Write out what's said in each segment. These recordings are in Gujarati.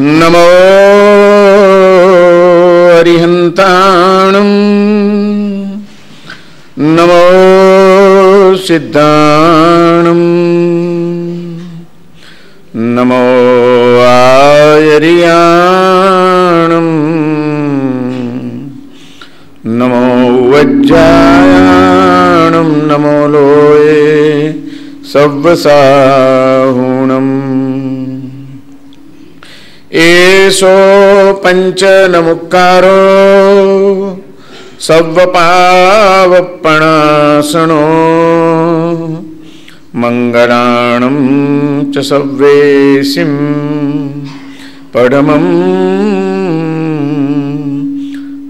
नमो अरिहन्ताणं नमो सिद्धाणं नमो आयर्याणं नमो वज्रायाणं नमो लोये सव्वसाहुणम् एषो पंचनमुक्कारो सव्वपावपणासनो मंगलाणं च सव्वेसिं पडमं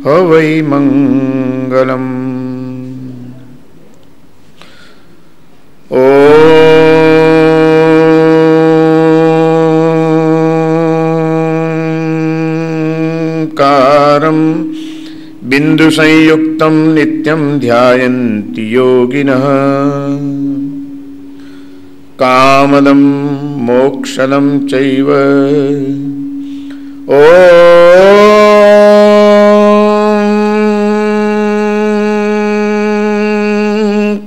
हवै मंगलम्। बिंदु संयुक्तं नित्यं ध्यायन्ति योगिनः कामदं मोक्षदं चैव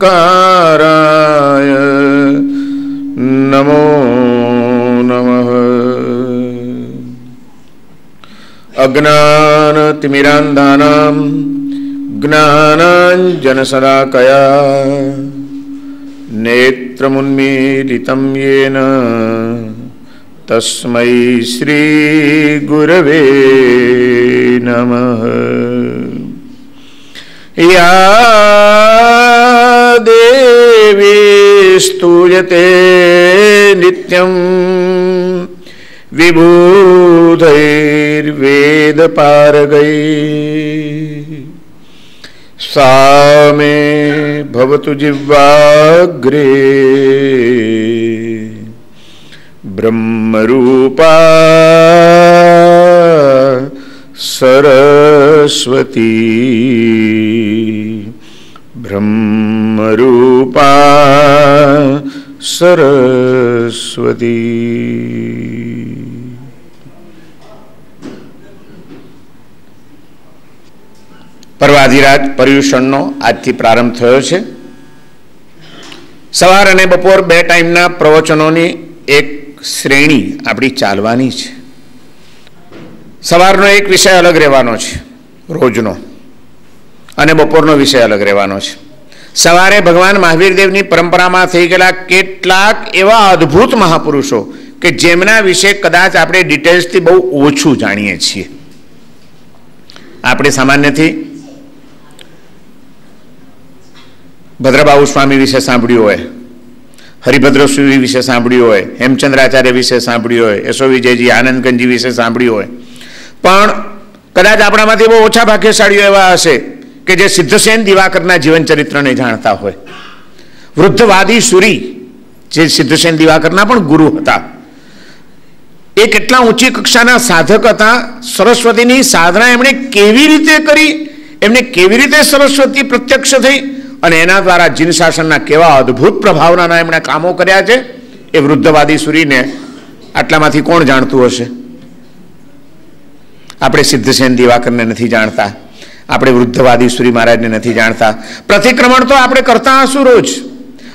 ओंकाराय नमो नमः। अज्ञानतिमिरान्धानां ज्ञानाञ्जनशलाकया नेत्रमुन्मीलितं येन तस्मै श्रीगुरवे नमः। या देवी स्तूयते नित्यं विबुधैर्वेदपारगै सा मे भवतु जिह्वाग्रे ब्रह्मरूपा सरस्वती ब्रह्मरूपा सरस्वती। पर्वाधिराज पर्युषणનો આજથી પ્રારંભ થયો છે। સવાર અને બપોર બે ટાઈમના પ્રવચનોની એક શ્રેણી આપણી ચાલવાની છે। સવારનો એક વિષય અલગ રહેવાનો છે રોજનો, અને બપોરનો વિષય અલગ રહેવાનો છે। સવારે ભગવાન મહાવીર દેવની પરંપરામાં થઈ ગયેલા કેટલાક એવા અદ્ભુત મહાપુરુષો કે જેમના વિશે કદાચ આપણે ડિટેલ્સથી બહુ ઓછું જાણીએ છીએ। આપણે સામાન્યથી ભદ્રબાહુ સ્વામી વિશે સાંભળ્યું હોય, હરિભદ્ર સુરી વિશે સાંભળ્યું હોય, હેમચંદ્રાચાર્ય વિશે સાંભળ્યું હોય, યશો વિજયજી આનંદગંજી વિશે સાંભળ્યું હોય, પણ કદાચ આપણામાંથી બહુ ઓછા ભાગ્યશાળીઓ એવા હશે કે જે સિદ્ધસેન દિવાકરના જીવન ચરિત્રને જાણતા હોય। વૃદ્ધવાદી સુરી જે સિદ્ધસેન દિવાકરના પણ ગુરુ હતા, એ કેટલા ઊંચી કક્ષાના સાધક હતા। સરસ્વતીની સાધના એમણે કેવી રીતે કરી, એમને કેવી રીતે સરસ્વતી પ્રત્યક્ષ થઈ અને એના દ્વારા જીન શાસનના કેવા અદ્ભુત પ્રભાવના એમણે કામો કર્યા છે, એ વૃદ્ધવાદી સુરીને આટલામાંથી કોણ જાણતું હશે? આપણે સિદ્ધસેન દિવાકરને નથી જાણતા, આપણે વૃદ્ધવાદી સુરી મહારાજને નથી જાણતા। પ્રતિક્રમણ તો આપણે કરતા હશું રોજ,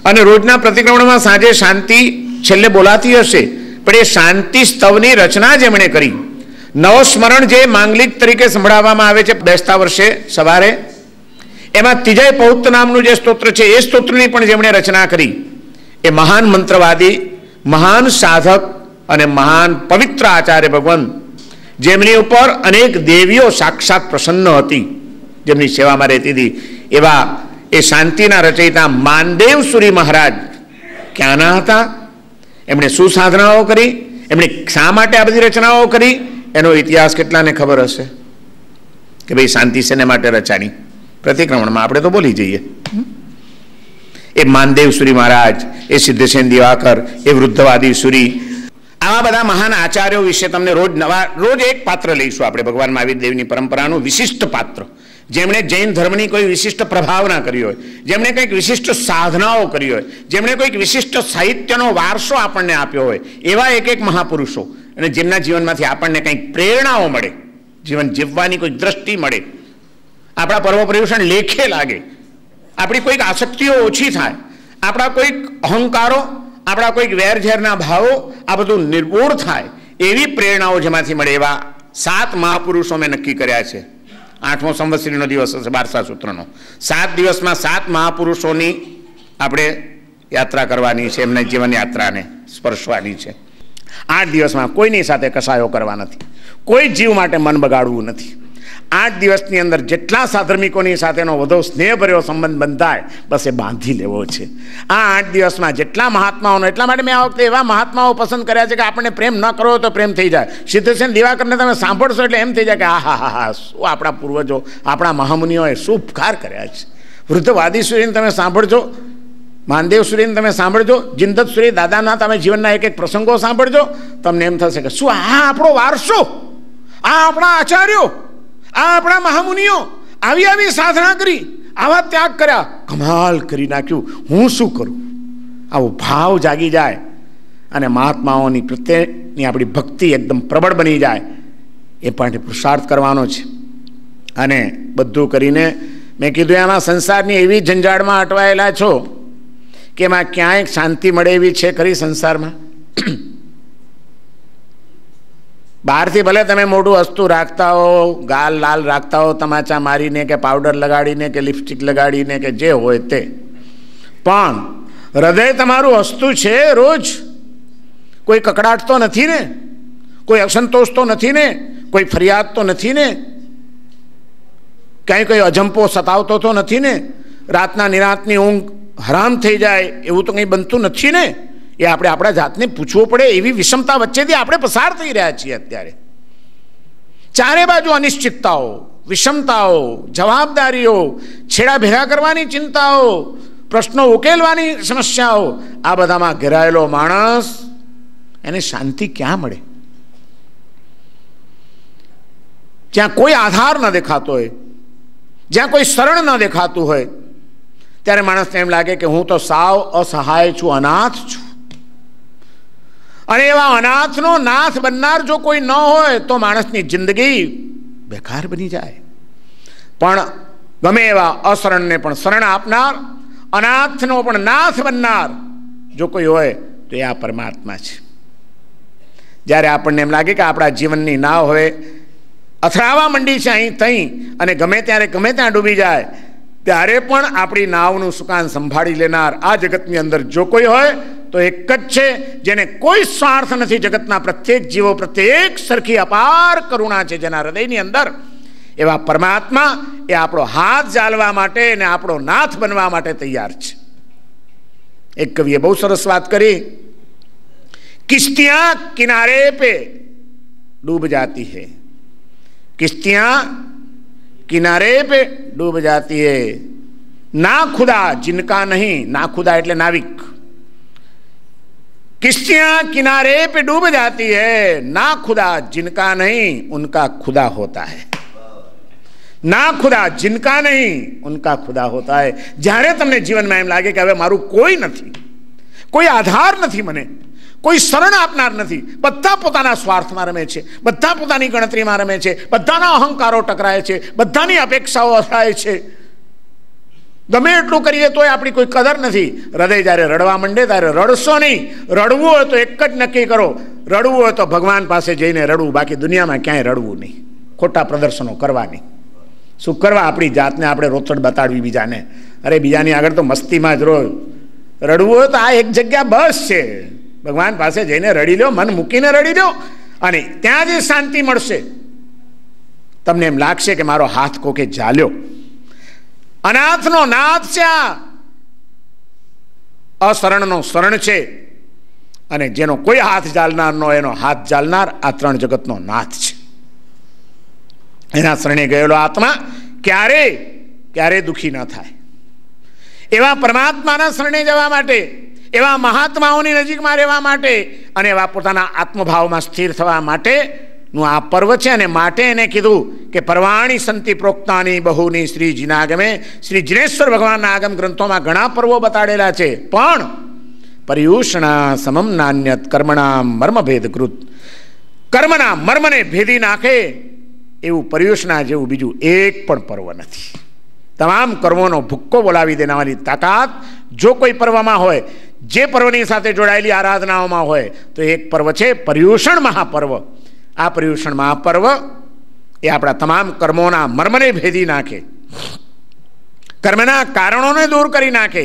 અને રોજના પ્રતિક્રમણમાં સાંજે શાંતિ છેલ્લે બોલાતી હશે, પણ એ શાંતિ સ્તવની રચના જેમણે કરી, નવસ્મરણ જે માંગલિક તરીકે સંભળાવવામાં આવે છે બેસતા વર્ષે સવારે, એમાં ત્રીજા પૌત્ર નામનું જે સ્તોત્ર છે એ સ્તોત્રની પણ જેમણે રચના કરી, એ મહાન મંત્રવાદી, મહાન સાધક અને મહાન પવિત્ર આચાર્ય ભગવાન, જેમની ઉપર અનેક દેવીઓ સાક્ષાત પ્રસન્ન હતી, જેમની સેવામાં રહેતી હતી, એવા એ શાંતિના રચયિતા માનદેવ સુરી મહારાજ ક્યાંના હતા? એમણે શું સાધનાઓ કરી, એમણે શા માટે આ બધી રચનાઓ કરી, એનો ઇતિહાસ કેટલાને ખબર હશે કે ભાઈ શાંતિ શેને માટે રચાણી? પ્રતિક્રમણમાં આપણે તો બોલી જઈએ। એ માનદેવ સુરી મહારાજ, એ સિદ્ધસેન દિવાકર, એ વૃદ્ધવાદી સુરી, આવા બધા મહાન આચાર્યો વિશે તમને રોજ એક પાત્ર લઈશું આપણે, ભગવાન મહાવીર દેવની પરંપરાનું વિશિષ્ટ પાત્ર, જેમણે જૈન ધર્મની કોઈ વિશિષ્ટ પ્રભાવના કરી હોય, જેમણે કંઈક વિશિષ્ટ સાધનાઓ કરી હોય, જેમણે કોઈક વિશિષ્ટ સાહિત્યનો વારસો આપણને આપ્યો હોય, એવા એક એક મહાપુરુષો અને જેમના જીવનમાંથી આપણને કંઈક પ્રેરણાઓ મળે, જીવન જીવવાની કોઈ દ્રષ્ટિ મળે, આપણા પર્વ પર્યુષણ લેખે લાગે, આપણી કોઈક આસક્તિઓ ઓછી થાય, આપણા કોઈક અહંકારો, આપણા કોઈક વેરઝેરના ભાવો આ બધું નિર્મૂળ થાય, એવી પ્રેરણાઓ જેમાંથી મળે એવા 7 મહાપુરુષો મેં નક્કી કર્યા છે. 8મો સંવત્સરીનો દિવસ હશે બારસા સૂત્રનો. 7 દિવસમાં 7 મહાપુરુષોની આપણે યાત્રા કરવાની છે, એમના જીવન યાત્રાને સ્પર્શવાની છે. 8 દિવસમાં કોઈની સાથે કસાયો કરવા નથી, કોઈ જીવ માટે મન બગાડવું નથી. 8 દિવસની અંદર જેટલા સાધર્મિકોની સાથેનો વધુ સ્નેહભર્યો સંબંધ બંધાય બસ એ બાંધી લેવો છે. આ 8 દિવસમાં જેટલા મહાત્માઓનો, એટલા માટે મેં આ વખતે એવા મહાત્માઓ પસંદ કર્યા છે કે આપણને પ્રેમ ન કરો તો પ્રેમ થઈ જાય. સિદ્ધસેન દિવાકરને તમે સાંભળશો એટલે એમ થઈ જાય કે હા શું આપણા પૂર્વજો, આપણા મહામુનિઓએ શું ઉપકાર કર્યા છે. વૃદ્ધવાદી સૂર્યને તમે સાંભળજો, માનદેવ સૂર્યને તમે સાંભળજો, જિંદત સૂર્ય દાદાના તમે જીવનના એક એક પ્રસંગો સાંભળજો, તમને એમ થશે કે શું આ આપણો વારસો, આ આપણા આચાર્યો, આ આપણા મહામુનિઓ આવી આવી સાધના કરી, આવા ત્યાગ કર્યા, કમાલ કરી નાખ્યું, હું શું કરું. આવો ભાવ જાગી જાય અને મહાત્માઓની પ્રત્યેની આપણી ભક્તિ એકદમ પ્રબળ બની જાય. એ પણ પુરુષાર્થ કરવાનો છે. અને બધું કરીને મેં કીધું એમાં સંસારની એવી ઝંઝાળમાં અટવાયેલા છો કે એમાં ક્યાંય શાંતિ મળે એવી છે ખરી સંસારમાં? બહારથી ભલે તમે મોટું હસતું રાખતા હો, ગાલ લાલ રાખતા હો તમાચા મારીને કે પાવડર લગાડીને કે લિપસ્ટિક લગાડીને કે જે હોય તે, પણ હૃદય તમારું હસતું છે રોજ? કોઈ કકડાટ તો નથી ને? કોઈ અસંતોષ તો નથી ને? કોઈ ફરિયાદ તો નથી ને? ક્યાંય કોઈ અજંપો સતાવતો તો નથી ને? રાતના નિરાતની ઊંઘ હરામ થઈ જાય એવું તો કંઈ બનતું નથી ને? એ આપણે આપણા જાતને પૂછવું પડે. એવી વિષમતા વચ્ચેથી આપણે પસાર થઈ રહ્યા છીએ અત્યારે. ચારે બાજુ અનિશ્ચિતતાઓ, વિષમતાઓ, જવાબદારીઓ, છેડા ભેગા કરવાની ચિંતાઓ, પ્રશ્નો ઉકેલવાની સમસ્યાઓ, આ બધામાં ઘેરાયેલો માણસ, એને શાંતિ ક્યાં મળે? જ્યાં કોઈ આધાર ન દેખાતો હોય, જ્યાં કોઈ શરણ ન દેખાતું હોય, ત્યારે માણસને એમ લાગે કે હું તો સાવ અસહાય છું, અનાથ છું. અને એવા અનાથનો નાથ બનનાર જો કોઈ ન હોય તો માણસની જિંદગી બેકાર બની જાય. પણ ગમે એવા અશરણને પણ શરણ આપનાર, અનાથનો પણ નાથ બનનાર જો કોઈ હોય તો એ આ પરમાત્મા છે. જ્યારે આપણને એમ લાગે કે આપણા જીવનની નાવ હવે અથડાવા માંડી છે અહીં તહીં અને ગમે ત્યારે ગમે ત્યાં ડૂબી જાય, ત્યારે પણ આપણી નાવનું સુકાન સંભાળી લેનાર આ જગતની અંદર જો કોઈ હોય તો એક જ છે, જેને કોઈ સ્વાર્થ નથી જગતના પ્રત્યેક જીવો પ્રત્યે એક સરખી અપાર કરુણા છે જેના હૃદયની અંદર. એવા પરમાત્મા એ આપણો હાથ ઝાલવા માટે અને આપણો નાથ બનવા માટે તૈયાર છે. એક કવિએ બહુ સરસ વાત કરી, કિશ્તિયાં કિનારે પે ડૂબ જાતી હૈ, કિશ્તિयां किनारे पे डूब जाती है, ना खुदा जिनका नहीं, ना खुदा એટલે નાવિક, किश्तियां किनारे पे डूब जाती है, ना खुदा जिनका नहीं उनका खुदा होता है, ना खुदा जिनका नहीं उनका खुदा होता है. જ્યારે તમને જીવનમાં એમ લાગે કે હવે મારું કોઈ નથી, કોઈ આધાર નથી, મને કોઈ શરણ આપનાર નથી, બધા પોતાના સ્વાર્થમાં રમે છે, બધા પોતાની ગણતરીમાં રમે છે, બધાના અહંકારો ટકરાય છે, બધાની અપેક્ષાઓ અથડાય છે, ગમે એટલું કરીએ તોય આપણી કોઈ કદર નથી. હૃદય જ્યારે રડવા માંડે ત્યારે રડશો નહીં. રડવું હોય તો એક જ નક્કી કરો, રડવું હોય તો ભગવાન પાસે જઈને રડવું, બાકી દુનિયામાં ક્યાંય રડવું નહીં, ખોટા પ્રદર્શનો કરવા નહીં. શું કરવા આપણી જાતને આપણે રોતડ બતાડવી બીજાને? અરે બીજાની આગળ તો મસ્તીમાં જ રહો. રડવું હોય તો આ એક જગ્યા બસ છે, ભગવાન પાસે જઈને રડી લો, મન મૂકીને રડી લો, અને ત્યાં જ શાંતિ મળશે. તમને એમ લાગશે કે મારો હાથ કોકે ઝાલ્યો. અનાથનો નાથ છે, આ અશરણનો શરણ છે, અને જેનો કોઈ હાથ ઝાલનાર નો એનો હાથ ઝાલનાર આ ત્રણ જગતનો નાથ છે. એના શરણે ગયેલો આત્મા ક્યારે દુઃખી ન થાય. એવા પરમાત્માના શરણે જવા માટે, એવા મહાત્માઓની નજીકમાં રહેવા માટે અને એવા પોતાના આત્મભાવમાં સ્થિર થવા માટેનું આ પર્વ છે. અને માટે એને કીધું કે પર્વાણી સંતિ પ્રોક્તાની બહુની શ્રી જીનાગમે. શ્રી જીનેશ્વર ભગવાનના આગમ ગ્રંથોમાં ઘણા પર્વો બતાડેલા છે, પણ પર્યુષણા સમમ નાન્યત કર્મણા મર્મભેદકૃત. કર્મના મર્મને ભેદી નાખે એવું પર્યુષણા જેવું બીજું એક પણ પર્વ નથી. તમામ કર્મોનો ભૂક્કો બોલાવી દેનારી તાકાત જો કોઈ પર્વમાં હોય, જે પર્વની સાથે જોડાયેલી આરાધનાઓમાં હોય, તો એક પર્વ છે પર્યુષણ મહાપર્વ. આ પર્યુષણ મહાપર્વ એ આપણા તમામ કર્મોના મર્મને ભેદી નાખે, કર્મના કારણોને દૂર કરી નાખે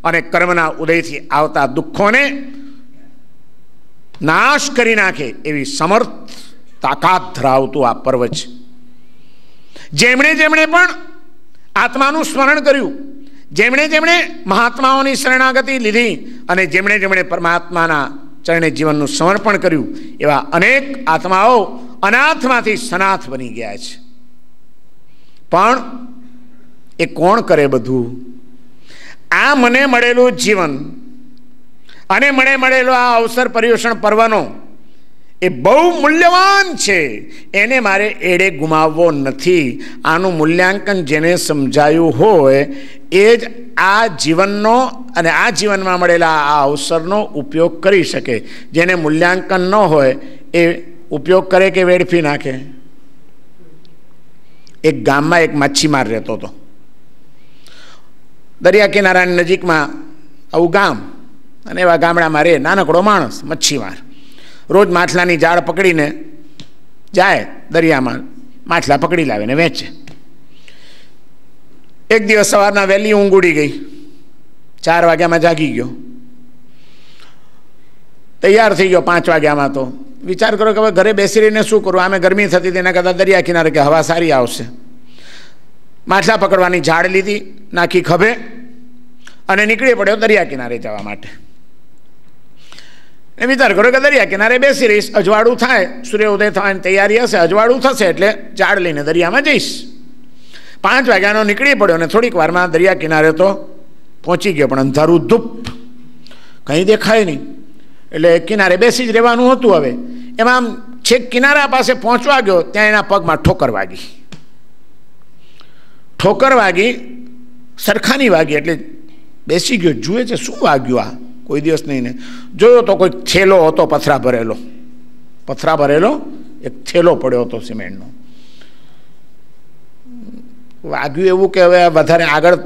અને કર્મના ઉદયથી આવતા દુઃખોને નાશ કરી નાખે એવી સમર્થ તાકાત ધરાવતું આ પર્વ છે. જેમણે જેમણે પણ આત્માનું સ્મરણ કર્યું, જેમણે જેમણે મહાત્માઓની શરણાગતિ લીધી અને જેમણે જેમણે પરમાત્માના ચરણે જીવનનું સમર્પણ કર્યું, એવા અનેક આત્માઓ અનાથમાંથી સનાથ બની ગયા છે. પણ એ કોણ કરે બધું? આ મને મળેલું જીવન અને મને મળેલો આ અવસર પર્યુષણ પર્વનો એ બહુ મૂલ્યવાન છે. એને મારે એડે ગુમાવવો નથી. આનું મૂલ્યાંકન જેને સમજાયું હોય એ જ આ જીવનનો અને આ જીવનમાં મળેલા આ અવસરનો ઉપયોગ કરી શકે. જેને મૂલ્યાંકન ન હોય એ ઉપયોગ કરે કે વેડફી નાખે. એક ગામમાં એક માછીમાર રહેતો હતો. દરિયા કિનારાની નજીકમાં આવું ગામ, અને એવા ગામડામાં રહે નાનકડો માણસ મચ્છીમાર. રોજ માછલાની જાળ પકડીને જાય દરિયામાં, માછલા પકડી લાવીને વેચે. એક દિવસ સવારના વહેલી ઊંઘ ઉડી ગઈ, 4 વાગ્યામાં જાગી ગયો, તૈયાર થઈ ગયો 5 વાગ્યામાં. તો વિચાર કરો કે હવે ઘરે બેસી રહીને શું કરું, આમે ગરમી થતી તેના કરતાં દરિયા કિનારે કે હવા સારી આવશે. માછલા પકડવાની ઝાડ લીધી, નાખી ખભે અને નીકળી પડ્યો દરિયા કિનારે જવા માટે. એ વિચાર કરો કે દરિયા કિનારે બેસી રહીશ, અજવાળું થાય, સૂર્ય ઉદય થવાની તૈયારી હશે, અજવાળું થશે એટલે ઝાડ લઈને દરિયામાં જઈશ. 5 વાગ્યાનો નીકળી પડ્યો અને થોડીક વારમાં દરિયા કિનારે તો પહોંચી ગયો, પણ અંધારું ધૂપ, કંઈ દેખાય નહીં. એટલે કિનારે બેસી જ રહેવાનું હતું. હવે એમાં છેક કિનારા પાસે પહોંચવા ગયો, ત્યાં એના પગમાં ઠોકર વાગી. ઠોકર વાગી, સરખાની વાગી, એટલે બેસી ગયો, જુએ છે શું વાગ્યું. આ કોઈ દિવસ નહીં ને જોયો તો કોઈ થેલો હતો, પથરા ભરેલો એક થેલો પડ્યો હતો સિમેન્ટનો. વાગ્યું એવું કે હવે વધારે આગળ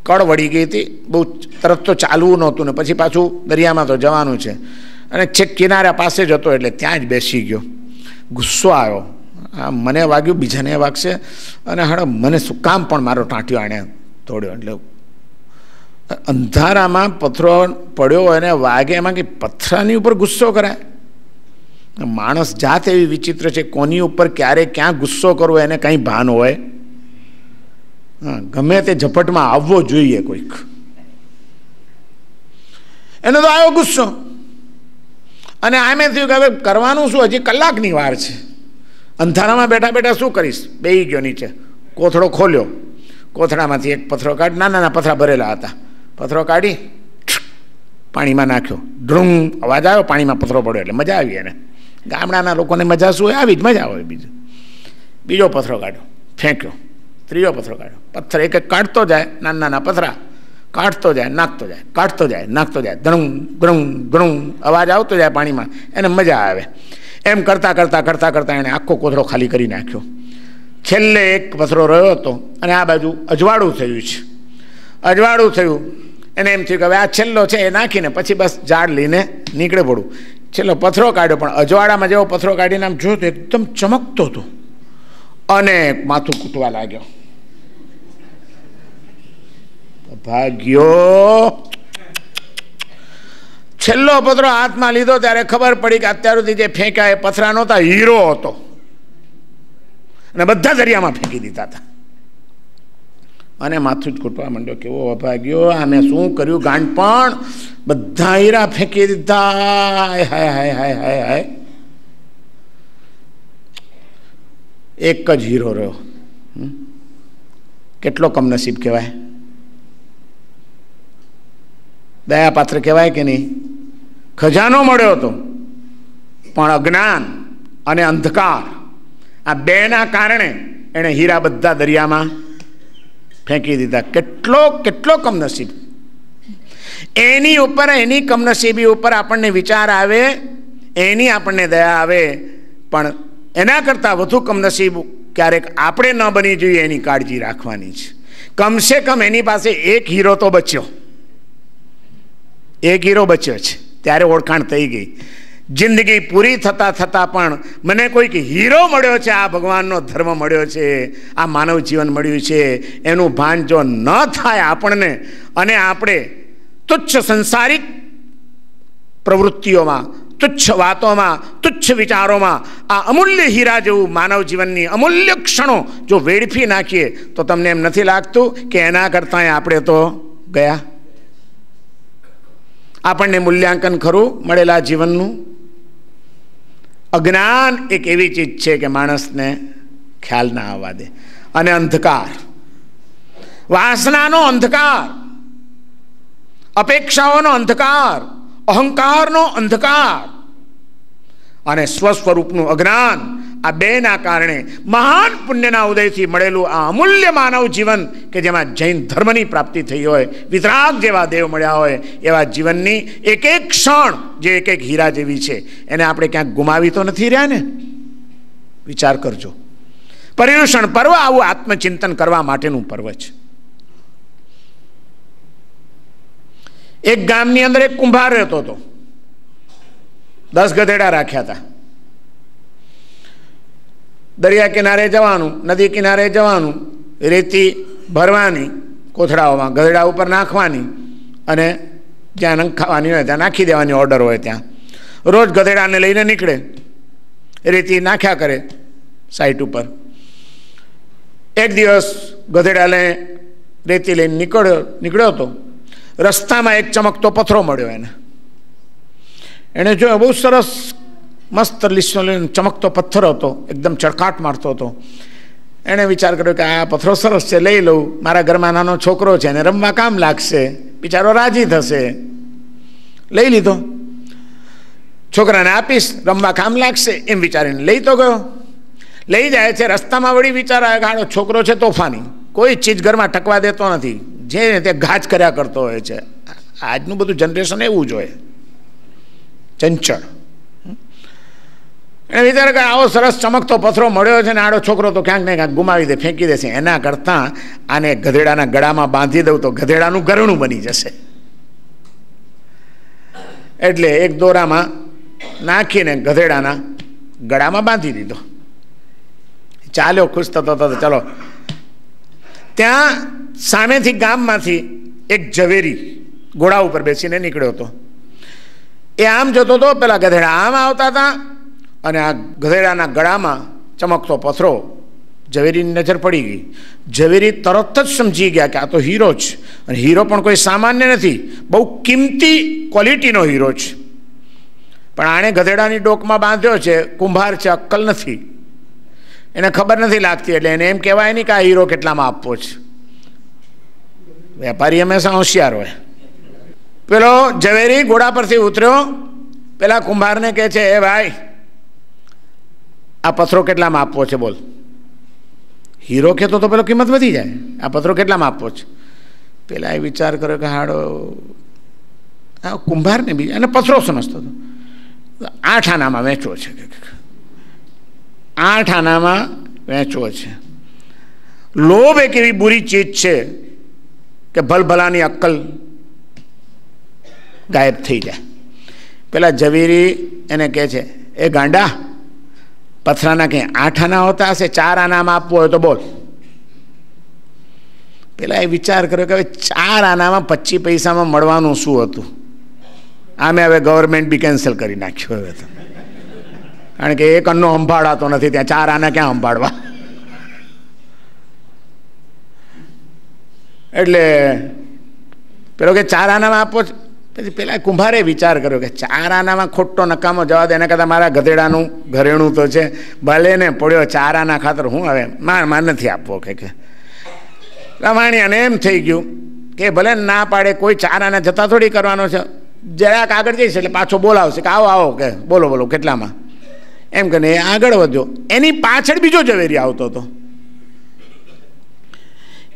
કળ વળી ગઈ હતી, બહુ તરત તો ચાલવું નહોતું ને પછી પાછું દરિયામાં તો જવાનું છે, અને છેક કિનારા પાસે જ હતો એટલે ત્યાં જ બેસી ગયો. ગુસ્સો આવ્યો, આ મને વાગ્યું, બીજાને વાગશે, અને હા મને શું કામ પણ મારો ટાંટ્યો આણે તોડ્યો. એટલે અંધારામાં પથરો પડ્યો અને વાગે, એમાં કે પથરાની ઉપર ગુસ્સો કરાય? માણસ જાત એવી વિચિત્ર છે, કોની ઉપર ક્યારે ક્યાં ગુસ્સો કરવો એને કંઈ ભાન હોય? હા, ગમે તે ઝપટમાં આવવો જોઈએ કોઈક. એનો તો આવ્યો ગુસ્સો, અને આમે થયું કે હવે કરવાનું શું, હજી કલાકની વાર છે, અંધારામાં બેઠા બેઠા શું કરીશ? બેસી ગયો નીચે, કોથળો ખોલ્યો, કોથળામાંથી એક પથરો કાઢી, નાના પથરા ભરેલા હતા, પથરો કાઢી પાણીમાં નાખ્યો, ડ્રુંગ અવાજ આવ્યો, પાણીમાં પથરો પડ્યો એટલે મજા આવી. એને ગામડાના લોકોને મજા શું હોય? આવી જ મજા હોય. બીજો પથરો કાઢ્યો, ફેંક્યો, ત્રીજો પથરો કાઢ્યો, પથ્થર એક એક કાઢતો જાય, નાના પથરા કાઢતો જાય, નાખતો જાય, કાઢતો જાય, નાખતો જાય, ધણું ગ્રંગ ગ્રંગ અવાજ આવતો જાય પાણીમાં, એને મજા આવે. એમ કરતાં કરતાં કરતાં કરતાં એણે આખો કોથળો ખાલી કરી નાખ્યો. છેલ્લે એક પથરો રહ્યો હતો અને આ બાજુ અજવાળું થયું છે. અજવાળું થયું એને એમ થયું કે હવે આ છેલ્લો છે એ નાખીને પછી બસ ઝાડ લઈને નીકળે પડું. છેલ્લો પથરો કાઢ્યો, પણ અજવાળામાં જેવો પથરો કાઢીને આમ જોયો તો એકદમ ચમકતો હતો અને માથું કૂટવા લાગ્યો. ભાગ્યો છેલ્લો પથરો હાથમાં લીધો ત્યારે ખબર પડી કે અત્યાર સુધી જે ફેંક્યા એ પથરા નહોતા, હીરો હતો, અને બધા દરિયામાં ફેંકી દીધા હતા. અને માથું જ કૂટવા માંડ્યો, કેવો અભાગ્યો, આને શું કર્યું ગાંડ, પણ બધા હીરા ફેંકી દીધા. હાય હાય હાય હાય હાય હાય. એક જ હીરો રહ્યો. કેટલો કમનસીબ કહેવાય, દયાપાત્ર કહેવાય કે નહીં? ખજાનો મળ્યો હતો, પણ અજ્ઞાન અને અંધકાર આ બેના કારણે એણે હીરા બધા દરિયામાં ફેંકી દીધા. કેટલો કેટલો કમનસીબ. એની ઉપર, એની કમનસીબી ઉપર આપણને વિચાર આવે, એની આપણને દયા આવે પણ એના કરતાં વધુ કમનસીબ ક્યારેક આપણે ન બની જોઈએ એની કાળજી રાખવાની છે. કમસે કમ એની પાસે એક હીરો તો બચ્યો, એક હીરો બચ્યો છે, ત્યારે ઓળખાણ થઈ ગઈ. જિંદગી પૂરી થતાં થતાં પણ મને કોઈક હીરો મળ્યો છે, આ ભગવાનનો ધર્મ મળ્યો છે, આ માનવ જીવન મળ્યું છે, એનું ભાન જો ન થાય આપણને, અને આપણે તુચ્છ સંસારિક પ્રવૃત્તિઓમાં, તુચ્છ વાતોમાં, તુચ્છ વિચારોમાં આ અમૂલ્ય હીરા જેવું માનવ જીવનની અમૂલ્ય ક્ષણો જો વેડફી નાખીએ તો તમને એમ નથી લાગતું કે એના કરતાં આપણે તો ગયા? આપણને મૂલ્યાંકન ખરું મળેલા જીવનનું? અજ્ઞાન એક એવી ચીજ છે કે માણસને ખ્યાલ ના આવવા દે. અને અંધકાર, વાસનાનો અંધકાર, અપેક્ષાઓનો અંધકાર, અહંકારનો અંધકાર અને સ્વસ્વરૂપનું અજ્ઞાન, આ બેના કારણે મહાન પુણ્યના ઉદયથી મળેલું આ અમૂલ્ય માનવ જીવન કે જેમાં જૈન ધર્મની પ્રાપ્તિ થઈ હોય, વિતરાગ જેવા દેવ મળ્યા હોય, એવા જીવનની એક એક ક્ષણ જે એક એક હીરા જેવી છે, એને આપણે ક્યાંક ગુમાવી તો નથી રહ્યા ને? વિચાર કરજો. પર્યુષણ પર્વ આવું આત્મચિંતન કરવા માટેનું પર્વ છે. એક ગામની અંદર એક કુંભાર રહેતો હતો. 10 ગધેડા રાખ્યા હતા. દરિયા કિનારે જવાનું, નદી કિનારે જવાનું, રેતી ભરવાની કોથળાઓમાં, ગધેડા ઉપર નાખવાની અને જ્યાં નંખાવાની હોય ત્યાં નાખી દેવાની, ઓર્ડર હોય ત્યાં. રોજ ગધેડાને લઈને નીકળે, રેતી નાખ્યા કરે સાઈટ ઉપર. એક દિવસ ગધેડાને રેતી લઈને નીકળ્યો હતો. રસ્તામાં એક ચમકતો પથ્થરો મળ્યો એને. એણે જોયો, બહુ સરસ મસ્ત લીસો લઈને ચમકતો પથ્થર હતો, એકદમ ચળકાટ મારતો હતો. એણે વિચાર કર્યો કે આ પથ્થરો સરસ છે, લઈ લઉં, મારા ઘરમાં નાનો છોકરો છે, એને રમવા કામ લાગશે, બિચારો રાજી થશે. લઈ લીધો. છોકરાને આપીશ, રમવા કામ લાગશે એમ વિચારીને લઈ તો ગયો. લઈ જાય છે, રસ્તામાં વળી વિચાર આવે કે આનો છોકરો છે તોફાની, કોઈ ચીજ ઘરમાં ટકવા દેતો નથી, જે તે ગાજ કર્યા કરતો હોય છે. આજનું બધું જનરેશન એવું જ હોય, ચંચળ. એને વિચાર કે આવો સરસ ચમકતો પથ્થરો મળ્યો છે ને આડો છોકરો તો ક્યાંક ને ક્યાંક ગુમાવી દે, ફેંકી દેશે, એના કરતાં આને ગધેડાના ગળામાં બાંધી દઉં તો ગધેડાનું ગરણું બની જશે. એટલે એક દોરામાં નાખીને ગધેડાના ગળામાં બાંધી દીધો. ચાલ્યો, ખુશ થતો હતો. ચલો, ત્યાં સામેથી ગામમાંથી એક ઝવેરી ઘોડા ઉપર બેસીને નીકળ્યો હતો. એ આમ જતો હતો, પેલા ગધેડા આમ આવતા હતા, અને આ ગધેડાના ગળામાં ચમકતો પથ્થરો ઝવેરીની નજર પડી ગઈ. ઝવેરી તરત જ સમજી ગયા કે આ તો હીરો છે, અને હીરો પણ કોઈ સામાન્ય નથી, બહુ કિંમતી ક્વોલિટીનો હીરો છે. પણ આણે ગધેડાની ડોકમાં બાંધ્યો છે, કુંભાર છે, અક્કલ નથી, એને ખબર નથી લાગતી. એટલે એને એમ કહેવાય નહીં કે આ હીરો કેટલામાં આપવો છે. વેપારી હંમેશા હોશિયાર હોય. પેલો ઝવેરી ઘોડા પરથી ઉતર્યો, પેલા કુંભારને કહે છે, એ ભાઈ, આ પથ્થરો કેટલામાં આપવો છે બોલ. હીરો કહેતો તો પેલો કિંમત વધી જાય, આ પથ્થરો કેટલામાં આપવો છે. પેલા એ વિચાર કર્યો કે હાડો, આ કુંભારને બી અને પથ્થરો સમજતો હતો. 8 આનામાં વેચવો છે, 8 આનામાં વેચવો છે. લોભ એક એવી બુરી ચીજ છે કે ભલભલાની અક્કલ ગાયબ થઈ જાય. પેલા ઝવેરી એને કહે છે, એ ગાંડા, પથરાના કંઈ 8 આના હોતા હશે, 4 આનામાં આપવું હોય તો બોલ. પેલા એ વિચાર કર્યો કે હવે 4 આનામાં 25 પૈસામાં મળવાનું શું હતું. આમે હવે ગવર્મેન્ટ બી કેન્સલ કરી નાખ્યું હવે તો, કારણ કે એક અન્નો સંભાળાતો નથી, ત્યાં 4 આના ક્યાં સંભાળવા. એટલે પેલો કે 4 આનામાં આપો. પછી પેલા કુંભારે વિચાર કર્યો કે 4 આનામાં ખોટો નકામો જવા દે, એના કરતાં મારા ગધેડાનું ઘરેણું તો છે, ભલે ને પડ્યો 4 આના ખાતર હું હવે માર નથી આપવો. કે રમાણીયાને એમ થઈ ગયું કે ભલે ના પાડે, કોઈ 4 આના જતા થોડી કરવાનો છે, જરાક આગળ જઈશ એટલે પાછો બોલાવશે કે આવો આવો, કે બોલો બોલો કેટલામાં, એમ કરીને એ આગળ વધ્યો. એની પાછળ બીજો ઝવેરી આવતો હતો.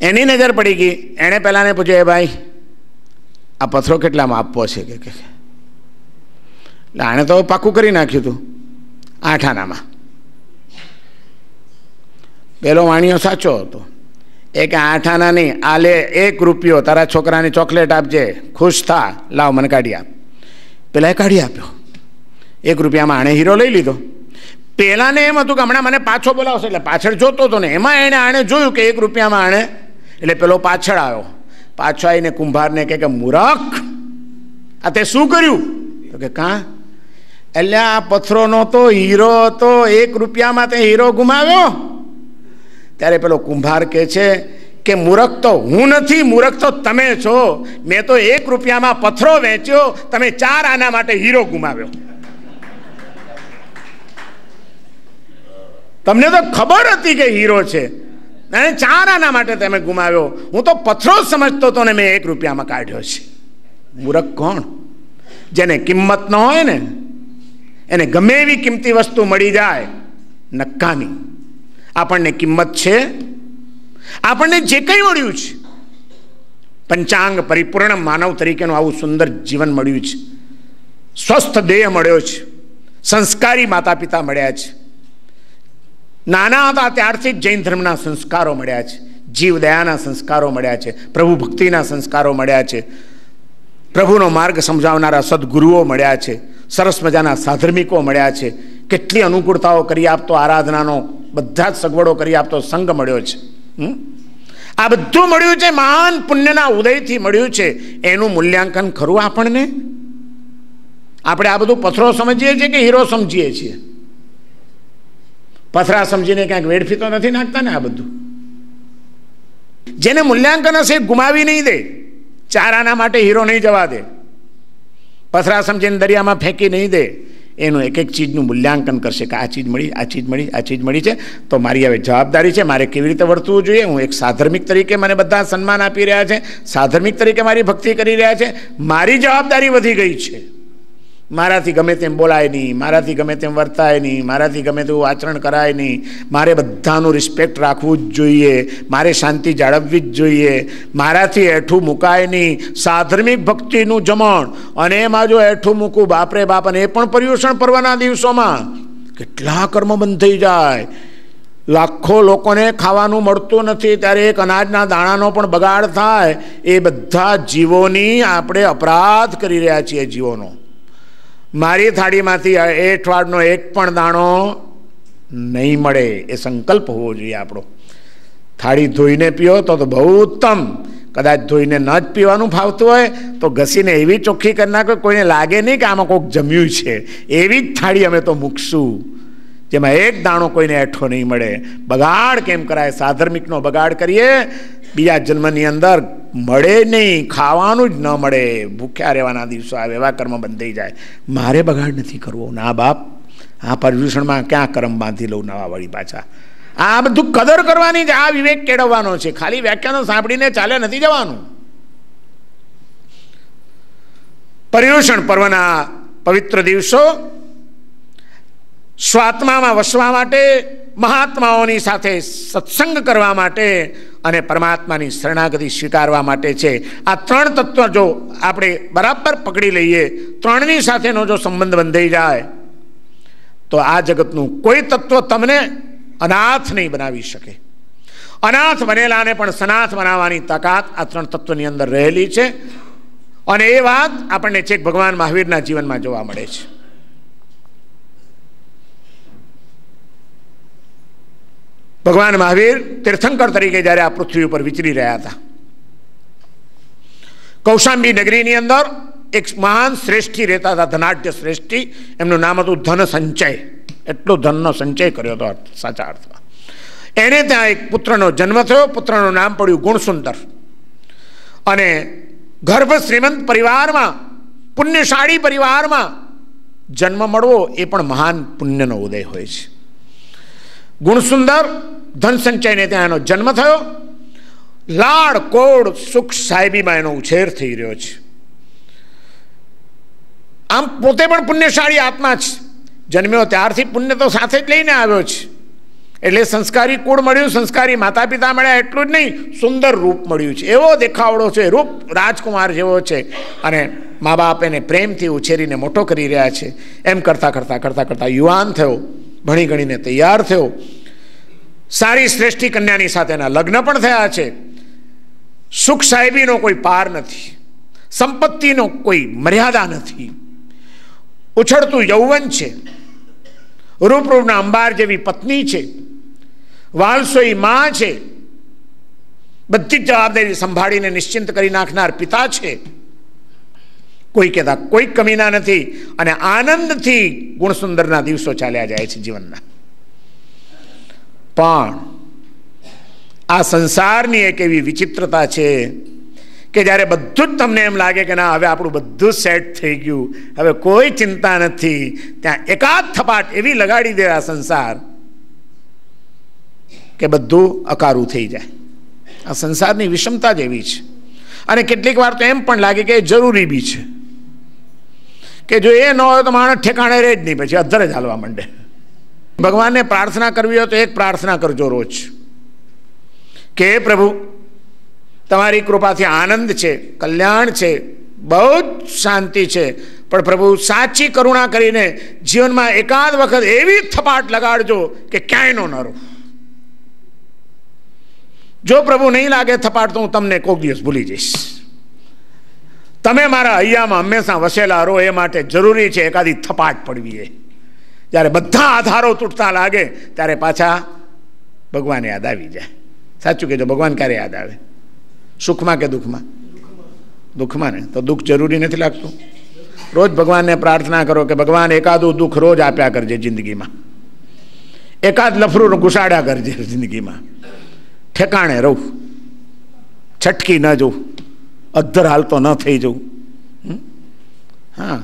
એની નજર પડી ગઈ. એણે પેલાને પૂછ્યું, એ ભાઈ, આ પથ્થરો કેટલામાં આપવો છે. કે એટલે આણે તો પાકું કરી નાખ્યું હતું 8 આનામાં. પેલો વાણિયો સાચો હતો. એ કે 8 આના નહીં, આ લે 1 રૂપિયો, તારા છોકરાની ચોકલેટ આપજે, ખુશ થા, લાવ મને કાઢી આપ. પેલા એ કાઢી આપ્યો. 1 રૂપિયામાં આણે હીરો લઈ લીધો. પેલાને એમ હતું કે હમણાં મને પાછો બોલાવશે, એટલે પાછળ જોતો હતો ને એમાં આણે જોયું કે 1 રૂપિયામાં આણે, એટલે પેલો પાછળ આવ્યો. પાછો આવીને કુંભારને કે મૂરખ, આ તે શું કર્યું? તો કે કાં? એટલે આ પથ્થરોનો તો હીરો હતો, 1 રૂપિયામાં તે હીરો ગુમાવ્યો. ત્યારે પેલો કુંભાર કહે છે કે મૂરખ તો હું નથી, મૂરખ તો તમે છો. મેં તો 1 રૂપિયામાં પથ્થરો વેચ્યો, તમે 4 આના માટે હીરો ગુમાવ્યો. તમને તો ખબર હતી કે હીરો છે, અને 4 આના માટે તમે ગુમાવ્યો. હું તો પથ્થરો સમજતો હતો ને મેં 1 રૂપિયામાં કાઢ્યો છે. મૂરખ કોણ? જેને કિંમત ન હોય ને એને ગમે એવી કિંમતી વસ્તુ મળી જાય, નકામી. આપણને કિંમત છે, આપણને જે કંઈ મળ્યું છે, પંચાંગ પરિપૂર્ણ માનવ તરીકેનું આવું સુંદર જીવન મળ્યું છે, સ્વસ્થ દેહ મળ્યો છે, સંસ્કારી માતા પિતા મળ્યા છે, નાના હતા ત્યારથી જ જૈન ધર્મના સંસ્કારો મળ્યા છે, જીવ દયાના સંસ્કારો મળ્યા છે, પ્રભુ ભક્તિના સંસ્કારો મળ્યા છે, પ્રભુનો માર્ગ સમજાવનારા સદગુરુઓ મળ્યા છે, સરસ મજાના સાધર્મિકો મળ્યા છે, કેટલી અનુકૂળતાઓ કરી આપતો આરાધનાનો બધા જ સગવડો કરી આપતો સંઘ મળ્યો છે. આ બધું મળ્યું છે, મહાન પુણ્યના ઉદયથી મળ્યું છે. એનું મૂલ્યાંકન ખરું આપણને? આપણે આ બધું પથ્થરો સમજીએ છીએ કે હીરો સમજીએ છીએ? પથરા સમજીને ક્યાંક વેડફી તો નથી નાખતા ને. આ બધું જેને મૂલ્યાંકન હશે ગુમાવી નહીં દે. 4 આના માટે હીરો નહીં જવા દે, પથરા સમજીને દરિયામાં ફેંકી નહીં દે. એનું એક એક ચીજનું મૂલ્યાંકન કરશે કે આ ચીજ મળી, આ ચીજ મળી, આ ચીજ મળી છે, તો મારી હવે જવાબદારી છે, મારે કેવી રીતે વર્તવું જોઈએ. હું એક સાધર્મિક તરીકે મને બધા સન્માન આપી રહ્યા છે, સાધર્મિક તરીકે મારી ભક્તિ કરી રહ્યા છે, મારી જવાબદારી વધી ગઈ છે. મારાથી ગમે તેમ બોલાય નહીં, મારાથી ગમે તેમ વર્તાય નહીં, મારાથી ગમે તેવું આચરણ કરાય નહીં. મારે બધાનું રિસ્પેક્ટ રાખવું જ જોઈએ, મારે શાંતિ જાળવવી જ જોઈએ, મારાથી એઠું મુકાય નહીં. સાધર્મિક ભક્તિનું જમણ, અને એમાં જો એઠું મૂકું, બાપરે બાપ. અને એ પણ પર્યુષણ પર્વના દિવસોમાં કેટલા કર્મ બંધ થઈ જાય. લાખો લોકોને ખાવાનું મળતું નથી, ત્યારે એક અનાજના દાણાનો પણ બગાડ થાય. એ બધા જીવોની આપણે અપરાધ કરી રહ્યા છીએ. જીવોનો મારી થાળીમાંથી એઠવાડનો એક પણ દાણો નહીં મળે, એ સંકલ્પ હોવો જોઈએ આપણો. થાળી ધોઈને પીઓ તો બહુ ઉત્તમ. કદાચ ધોઈને ન જ પીવાનું ફાવતું હોય તો ઘસીને એવી ચોખ્ખી કરી નાખો કોઈને લાગે નહીં કે આમાં કોઈક જમ્યું છે. એવી જ થાળી અમે તો મૂકશું જેમાં એક દાણો કોઈને એઠો નહીં મળે. બગાડ કેમ કરાય? સાધર્મિકનો બગાડ કરીએ, બીજા જન્મની અંદર મળે નહીં, ખાવાનું જ ન મળે, ભૂખ્યા રહેવાના દિવસો આવે, એવા કર્મ બંધ થઈ જાય. મારે બગાડ નથી કરવો. ના બાપ, આ પર્યુષણમાં ક્યાં કર્મ બાંધી લઉં નવા વળી પાછા. આ બધું કદર કરવાની જ, આ વિવેક કેળવવાનો છે. ખાલી વ્યાખ્યાનો સાંભળીને ચાલે નથી જવાનું. પર્યુષણ પર્વના પવિત્ર દિવસો સ્વાત્મામાં વસવા માટે, મહાત્માઓની સાથે સત્સંગ કરવા માટે અને પરમાત્માની શરણાગતિ સ્વીકારવા માટે છે. આ 3 તત્વ જો આપણે બરાબર પકડી લઈએ, 3ની સાથેનો જો સંબંધ બંધાઈ જાય તો આ જગતનું કોઈ તત્વ તમને અનાથ નહીં બનાવી શકે. અનાથ બનેલાને પણ સનાથ બનાવવાની તાકાત આ 3 તત્વની અંદર રહેલી છે. અને એ વાત આપણને છેક ભગવાન મહાવીરના જીવનમાં જોવા મળે છે. ભગવાન મહાવીર તીર્થંકર તરીકે જ્યારે આ પૃથ્વી ઉપર વિચરી રહ્યા હતા, કૌશાંબી નગરીની અંદર એક મહાન શ્રેષ્ઠી રહેતા હતા, ધનાઢ્ય શ્રેષ્ઠી. એમનું નામ હતું ધન સંચય. એટલો ધનનો સંચય કર્યો હતો સાચા અર્થમાં. એને ત્યાં એક પુત્રનો જન્મ થયો. પુત્રનું નામ પડ્યું ગુણસુંદર. અને ગર્ભ શ્રીમંત પરિવારમાં, પુણ્યશાળી પરિવારમાં જન્મ મળવો એ પણ મહાન પુણ્યનો ઉદય હોય છે. ગુણસુંદર ધન સંચયને ત્યાં એનો જન્મ થયો. લાડ કોડ સુખ સાહેબીમાં એનો ઉછેર થઈ રહ્યો છે. આમ પોતે પણ પુણ્યશાળી આત્મા છે. જન્મ્યો ત્યારથી પુણ્ય તો સાથે જ લઈને આવ્યો છે. એટલે સંસ્કારી કુળ મળ્યું, સંસ્કારી માતા પિતા મળ્યા. એટલું જ નહીં, સુંદર રૂપ મળ્યું છે. એવો દેખાવડો છે, રૂપ રાજકુમાર જેવો છે. અને મા બાપ એને પ્રેમથી ઉછેરીને મોટો કરી રહ્યા છે. એમ કરતાં કરતાં યુવાન થયો, ભણી ગણીને તૈયાર થયો. સારી શ્રેષ્ઠી કન્યાની સાથેના લગ્ન પણ થયા છે. સુખ સાહેબીનો કોઈ પાર નથી, સંપત્તિનો કોઈ મર્યાદા નથી. ઉછળતું યૌવન છે, રૂપરૂપના અંબાર જેવી પત્ની છે, વાલસોઈ માં છે, બધી જ જવાબદારી સંભાળીને નિશ્ચિંત કરી નાખનાર પિતા છે. કોઈ કહેતા કોઈ કમીના નથી અને આનંદથી ગુણસુંદરના દિવસો ચાલ્યા જાય છે જીવનના. પણ આ સંસારની એક એવી વિચિત્રતા છે કે જ્યારે બધું જ તમને એમ લાગે કે ના હવે આપણું બધું સેટ થઈ ગયું, હવે કોઈ ચિંતા નથી, ત્યાં એકાદ થપાટ એવી લગાડી દે આ સંસાર કે બધું અકારું થઈ જાય. આ સંસારની વિષમતા જ એવી છે. અને કેટલીક વાર તો એમ પણ લાગે કે એ જરૂરી બી છે કે જો એ ન હોય તો માણસ ઠેકાણે રહે જ નહીં, પછી અધ્ધર જ હાલવા માંડે. ભગવાનને પ્રાર્થના કરવી હોય તો એક પ્રાર્થના કરજો રોજ કે હે પ્રભુ, તમારી કૃપાથી આનંદ છે, કલ્યાણ છે, બહુ જ શાંતિ છે, પણ પ્રભુ સાચી કરુણા કરીને જીવનમાં એકાદ વખત એવી થપાટ લગાડજો કે ક્યાંય ન રહો. જો પ્રભુ નહીં લાગે થપાટ તો હું તમને કોઈક દિવસ ભૂલી જઈશ. તમે મારા હૈયામાં હંમેશા વસેલા રહો એ માટે જરૂરી છે એકાદી થપાટ પડવી. જ્યારે બધા આધારો તૂટતા લાગે ત્યારે પાછા ભગવાન યાદ આવી જાય. સાચું કહેજો, ભગવાન ક્યારે યાદ આવે? સુખમાં કે દુઃખમાં? દુઃખમાં ને. તો દુઃખ જરૂરી નથી લાગતું? રોજ ભગવાનને પ્રાર્થના કરો કે ભગવાન એકાદું દુઃખ રોજ આપ્યા કરજે જિંદગીમાં, એકાદ લફરું ઘુસાડ્યા કરજે જિંદગીમાં, ઠેકાણે રહું, છટકી ન જવું, અધ્ધર હાલતો ન થઈ જવું. હા,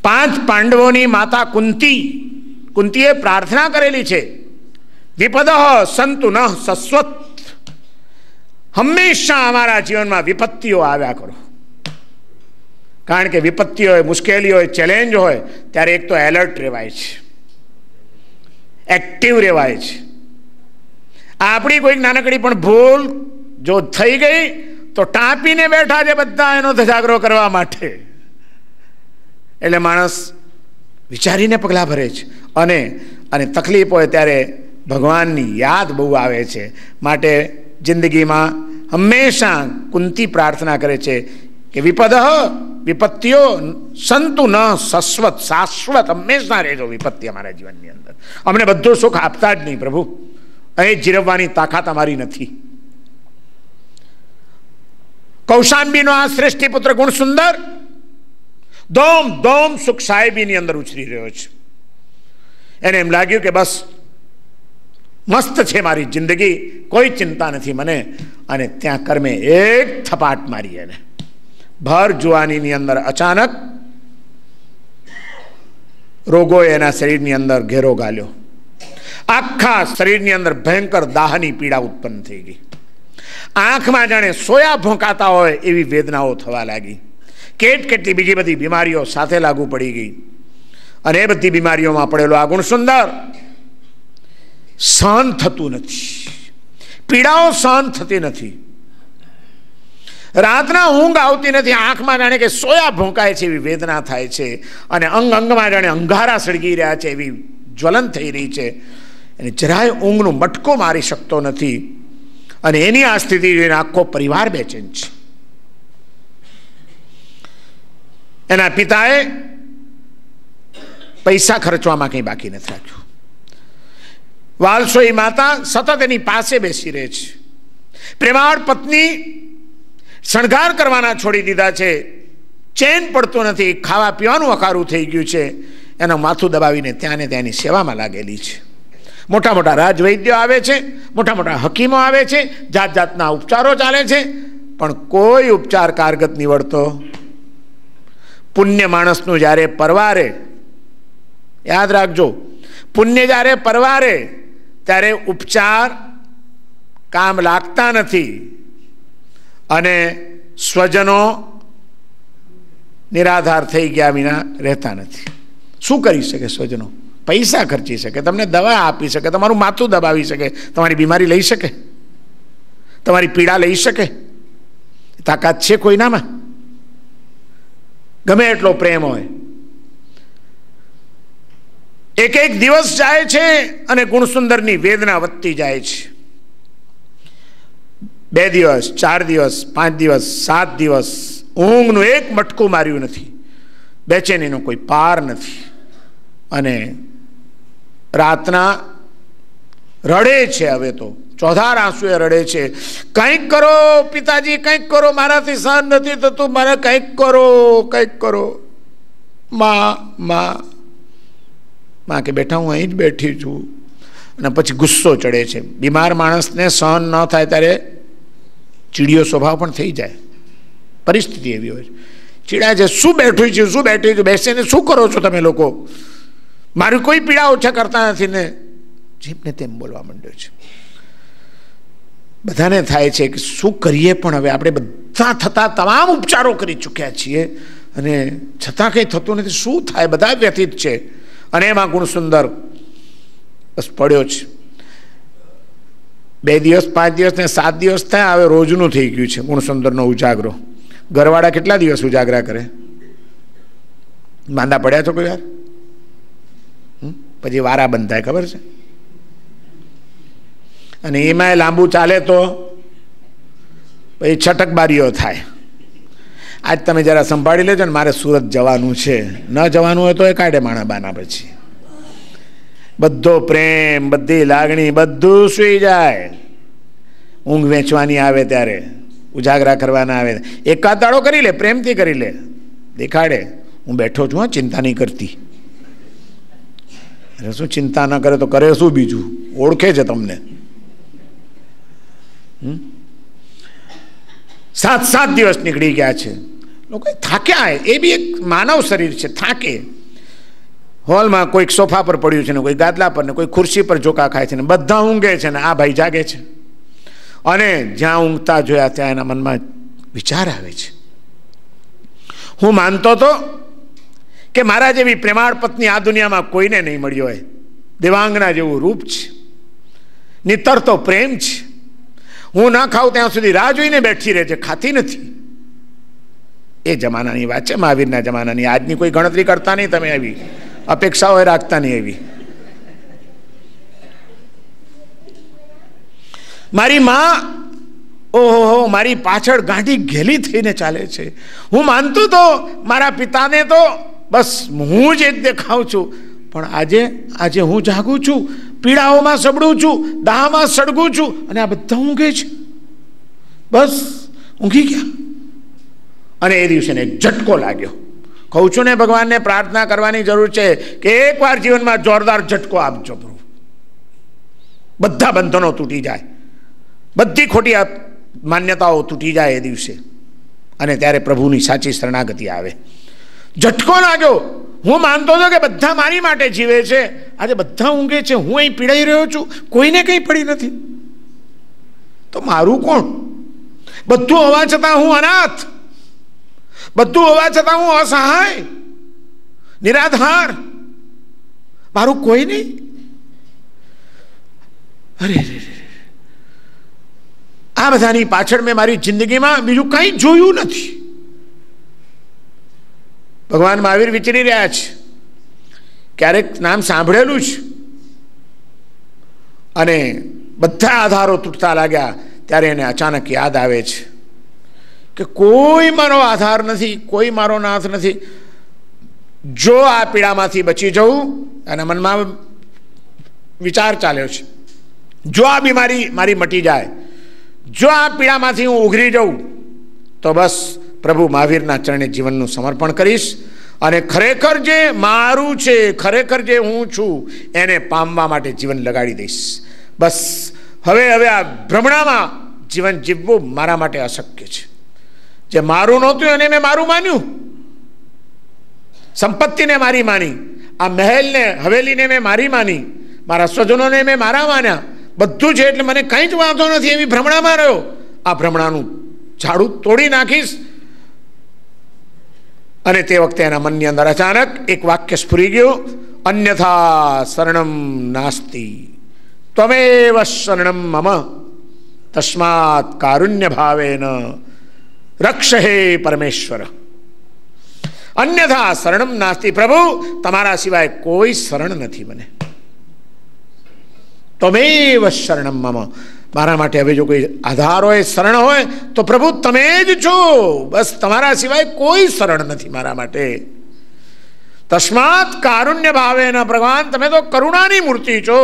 5 પાંડવોની માતા કુંતીએ પ્રાર્થના કરેલી છે, વિપદ સંતુ ન સસ્વત, હંમેશા અમારા જીવનમાં વિપત્તિઓ આવ્યા કરો. કારણ કે વિપત્તિ હોય, મુશ્કેલી હોય, ચેલેન્જ હોય ત્યારે એક તો એલર્ટ રહેવાય છે, એક્ટિવ રહેવાય છે. આપણી કોઈક નાનકડી પણ ભૂલ જો થઈ ગઈ તો ટાંપીને બેઠા છે બધા એનો ધજાગરો કરવા માટે. એટલે માણસ વિચારીને પગલાં ભરે છે અને તકલીફ હોય ત્યારે ભગવાનની યાદ બહુ આવે છે. માટે જિંદગીમાં હંમેશા કુંતી પ્રાર્થના કરે છે કે વિપત્તિઓ સંતુ ન સસ્વત, શાશ્વત હંમેશા રહેજો વિપત્તિ અમારા જીવનની અંદર. અમને બધું સુખ આપતા જ નહીં પ્રભુ, અહીં જીરવવાની તાકાત અમારી નથી. કૌશાંબીનો આ શ્રેષ્ઠી પુત્ર ગુણ સુંદર દોમ સુખ સાહેબીની અંદર ઉછરી રહ્યો છે. એને એમ લાગ્યું કે બસ મસ્ત છે મારી જિંદગી, કોઈ ચિંતા નથી મને. અને ત્યાં કર્મે એક થપાટ મારી એને. ભર જુવાનીની અંદર અચાનક રોગોએ એના શરીરની અંદર ઘેરો ગાલ્યો. આખા શરીરની અંદર ભયંકર દાહની પીડા ઉત્પન્ન થઈ ગઈ. આંખમાં જાણે સોયા ભોંકાતા હોય એવી વેદનાઓ થવા લાગી. કેટલી બીજી બધી બીમારીઓ સાથે લાગુ પડી ગઈ. અને એ બધી બીમારીઓમાં પડેલો આ ગુણ સુંદર સહન થતું નથી, પીડાઓ સહન થતી નથી, રાતના ઊંઘ આવતી નથી, આંખમાં જાણે કે સોયા ભોંકાય છે એવી વેદના થાય છે, અને અંગમાં જાણે અંગારા સળગી રહ્યા છે એવી જ્વલન થઈ રહી છે. અને જરાય ઊંઘનો મટકો મારી શકતો નથી. અને એની આ સ્થિતિ જોઈને આખો પરિવાર બેચેન છે. એના પિતાએ પૈસા ખર્ચવામાં કંઈ બાકી નથી રાખ્યું. વાલસોઈ માતા સતત એની પાસે બેસી રહે છે. પ્રેમાળ પત્ની શણગાર કરવાના છોડી દીધા છે, ચેન પડતો નથી, ખાવા પીવાનું અકારું થઈ ગયું છે. એનું માથું દબાવીને ત્યાં ને ત્યાંની સેવામાં લાગેલી છે. મોટા મોટા રાજવૈદ્યો આવે છે, મોટા મોટા હકીમો આવે છે, જાત જાતના ઉપચારો ચાલે છે, પણ કોઈ ઉપચાર કારગત નીવડતો. પુણ્ય માણસનું જ્યારે પરવારે, યાદ રાખજો, પુણ્ય જ્યારે પરવારે ત્યારે ઉપચાર કામ લાગતા નથી. અને સ્વજનો નિરાધાર થઈ ગયા વિના રહેતા નથી. શું કરી શકે સ્વજનો? પૈસા ખર્ચી શકે, તમને દવા આપી શકે, તમારું માથું દબાવી શકે, તમારી બીમારી લઈ શકે, તમારી પીડા લઈ શકે. તાકાત છે કોઈનામાં? ગમે એટલો પ્રેમ હોય. એક એક દિવસ જાય છે અને ગુણસુંદરની વેદના વધતી જાય છે. 2 દિવસ, 4 દિવસ, 5 દિવસ, 7 દિવસ ઊંઘનું એક મટકું માર્યું નથી, બેચેનીનો કોઈ પાર નથી. અને રાતના રડે છે, હવે તો ચોધાર આંસુએ રડે છે. કંઈક કરો પિતાજી, કંઈક કરો, મારાથી સહન નથી થતું, મારે કંઈક કરો, કંઈક કરો. માં કે બેઠા હું અહીં જ બેઠી છું. અને પછી ગુસ્સો ચડે છે. બીમાર માણસને સહન ન થાય ત્યારે ચીડિયો સ્વભાવ પણ થઈ જાય. પરિસ્થિતિ એવી હોય છે, ચીડા છે. શું બેઠું છું, શું બેઠી છું, બેસીને શું કરો છો તમે લોકો? મારી કોઈ પીડા ઓછા કરતા નથી ને. જેમને તેમ બોલવા માંડ્યો છે. બધાને થાય છે કે શું કરીએ, પણ હવે આપણે બધા થતા તમામ ઉપચારો કરી ચૂક્યા છીએ અને છતાં કંઈ થતું નથી. શું થાય? બધા વ્યથિત છે. અને એમાં ગુણસુંદર બસ પડ્યો છે. 2 દિવસ, 5 દિવસ ને 7 દિવસ થયા. હવે રોજનું થઈ ગયું છે ગુણસુંદરનો ઉજાગરો. ઘરવાળા કેટલા દિવસ ઉજાગરા કરે? માંદા પડ્યા છો કોઈ વાર? પછી વારા બંધ થાય, ખબર છે? અને એમાંય લાંબુ ચાલે તો પછી છટકબારીઓ થાય. આજ તમે જરા સંભાળી લેજો ને, મારે સુરત જવાનું છે. ન જવાનું હોય તો એ કાઢે માણા બાના. પછી બધો પ્રેમ, બધી લાગણી, બધું સૂઈ જાય. ઊંઘ વેચવાની આવે ત્યારે, ઉજાગરા કરવાના આવે, એકાદ દાડો કરી લે, પ્રેમથી કરી લે, દેખાડે હું બેઠો છું, ચિંતા નહીં કરતી. અરે શું ચિંતા ન કરે તો કરે શું બીજું? ઓળખે છે તમને. 7 દિવસ નીકળી ગયા છે. લોકો થાક્યા. એ બી એક માનવ શરીર છે, થાકે. હોલમાં કોઈક સોફા પર પડ્યું છે ને, કોઈ ગાદલા પર ને કોઈ ખુરશી પર ઝોકા ખાય છે ને, બધા ઊંઘે છે ને આ ભાઈ જાગે છે. અને જ્યાં ઊંઘતા જોયા ત્યાં એના મનમાં વિચાર આવે છે, હું માનતો હતો કે મારા જેવી પ્રેમાળ પત્ની આ દુનિયામાં કોઈને નહીં મળ્યો હોય. દેવાંગના જેવું રૂપ છે, નિતરતો પ્રેમ છે. હું ના ખાઉં ત્યાં સુધી રાહ જોઈને બેઠી રહે છે, ખાતી નથી. એ જમાનાની વાત છે, મહાવીરના જમાનાની. આજની કોઈ ગણતરી કરતા નહીં તમે, આવી અપેક્ષાઓ રાખતા નહીં. એવી મારી માં, ઓહો, મારી પાછળ ગાંઠી ઘેલી થઈને ચાલે છે. હું માનતો તો મારા પિતાને તો બસ હું જ એક દેખાઉં છું, પણ આજે હું જાગું છું, પીડાઓમાં સબડું છું, દાહમાં સળગું છું, અને આ બધા ઊંઘે છે. બસ ઊંઘી ગયા. અને એ દિવસે એક ઝટકો લાગ્યો. કહું છું ને, ભગવાનને પ્રાર્થના કરવાની જરૂર છે કે એકવાર જીવનમાં જોરદાર ઝટકો આપજો પ્રભુ. બધા બંધનો તૂટી જાય, બધી ખોટી માન્યતાઓ તૂટી જાય એ દિવસે. અને ત્યારે પ્રભુની સાચી શરણાગતિ આવે. ઝટકો લાગ્યો. હું માનતો હતો કે બધા મારી માટે જીવે છે, આજે બધા ઊંઘે છે, હું અહીં પીડાઈ રહ્યો છું, કોઈને કંઈ પડી નથી. તો મારું કોણ? બધું હોવા છતાં હું અનાથ, બધું હોવા છતાં હું અસહાય, નિરાધાર, મારું કોઈ નહીં. અરે આ બધાની પાછળ મેં મારી જિંદગીમાં બીજું કંઈ જોયું નથી. ભગવાન મહાવીર વિચરી રહ્યા છે, ક્યારેક નામ સાંભળેલું છે. અને બધા આધારો તૂટતા લાગ્યા ત્યારે એને અચાનક યાદ આવે છે કે કોઈ મારો આધાર નથી, કોઈ મારો નાથ નથી. જો આ પીડામાંથી બચી જવું, એના મનમાં વિચાર ચાલ્યો છે, જો આ બીમારી મારી મટી જાય, જો આ પીડામાંથી હું ઉઘરી જાઉં, તો બસ પ્રભુ મહાવીરના ચરણે જીવનનું સમર્પણ કરીશ અને ખરેખર જે મારું છે, ખરેખર જે હું છું, એને પામવા માટે જીવન લગાડી દઈશ. બસ હવે આ ભ્રમણામાં જીવન જીવવું મારા માટે અશક્ય છે. જે મારું નહોતું એને મેં મારું માન્યું, સંપત્તિને મારી માની, આ મહેલને, હવેલીને મેં મારી માની, મારા સ્વજનોને મેં મારા માન્યા, બધું છે એટલે મને કંઈ જ વાંધો નથી, એવી ભ્રમણામાં રહ્યો. આ ભ્રમણાનું ઝાડું તોડી નાખીશ. અને તે વખતે એના મનની અંદર અચાનક એક વાક્ય સ્ફુરી ગયું, અન્યથા શરણમ નાસ્તિ ત્વમેવ શરણમ મમ તસ્માત કારુણ્ય ભાવેન રક્ષ હે પરમેશ્વર. અન્યથા શરણમ નાસ્તિ. પ્રભુ તમારા સિવાય કોઈ શરણ નથી મને. તમેવ શરણમ મમ. મારા માટે હવે જો કોઈ આધાર હોય, શરણ હોય તો પ્રભુ તમે જ છો. બસ તમારા સિવાય કોઈ શરણ નથી મારા માટે. તસ્માત કારુણ્ય ભાવેન. ભગવાન તમે તો કરુણાની મૂર્તિ છો.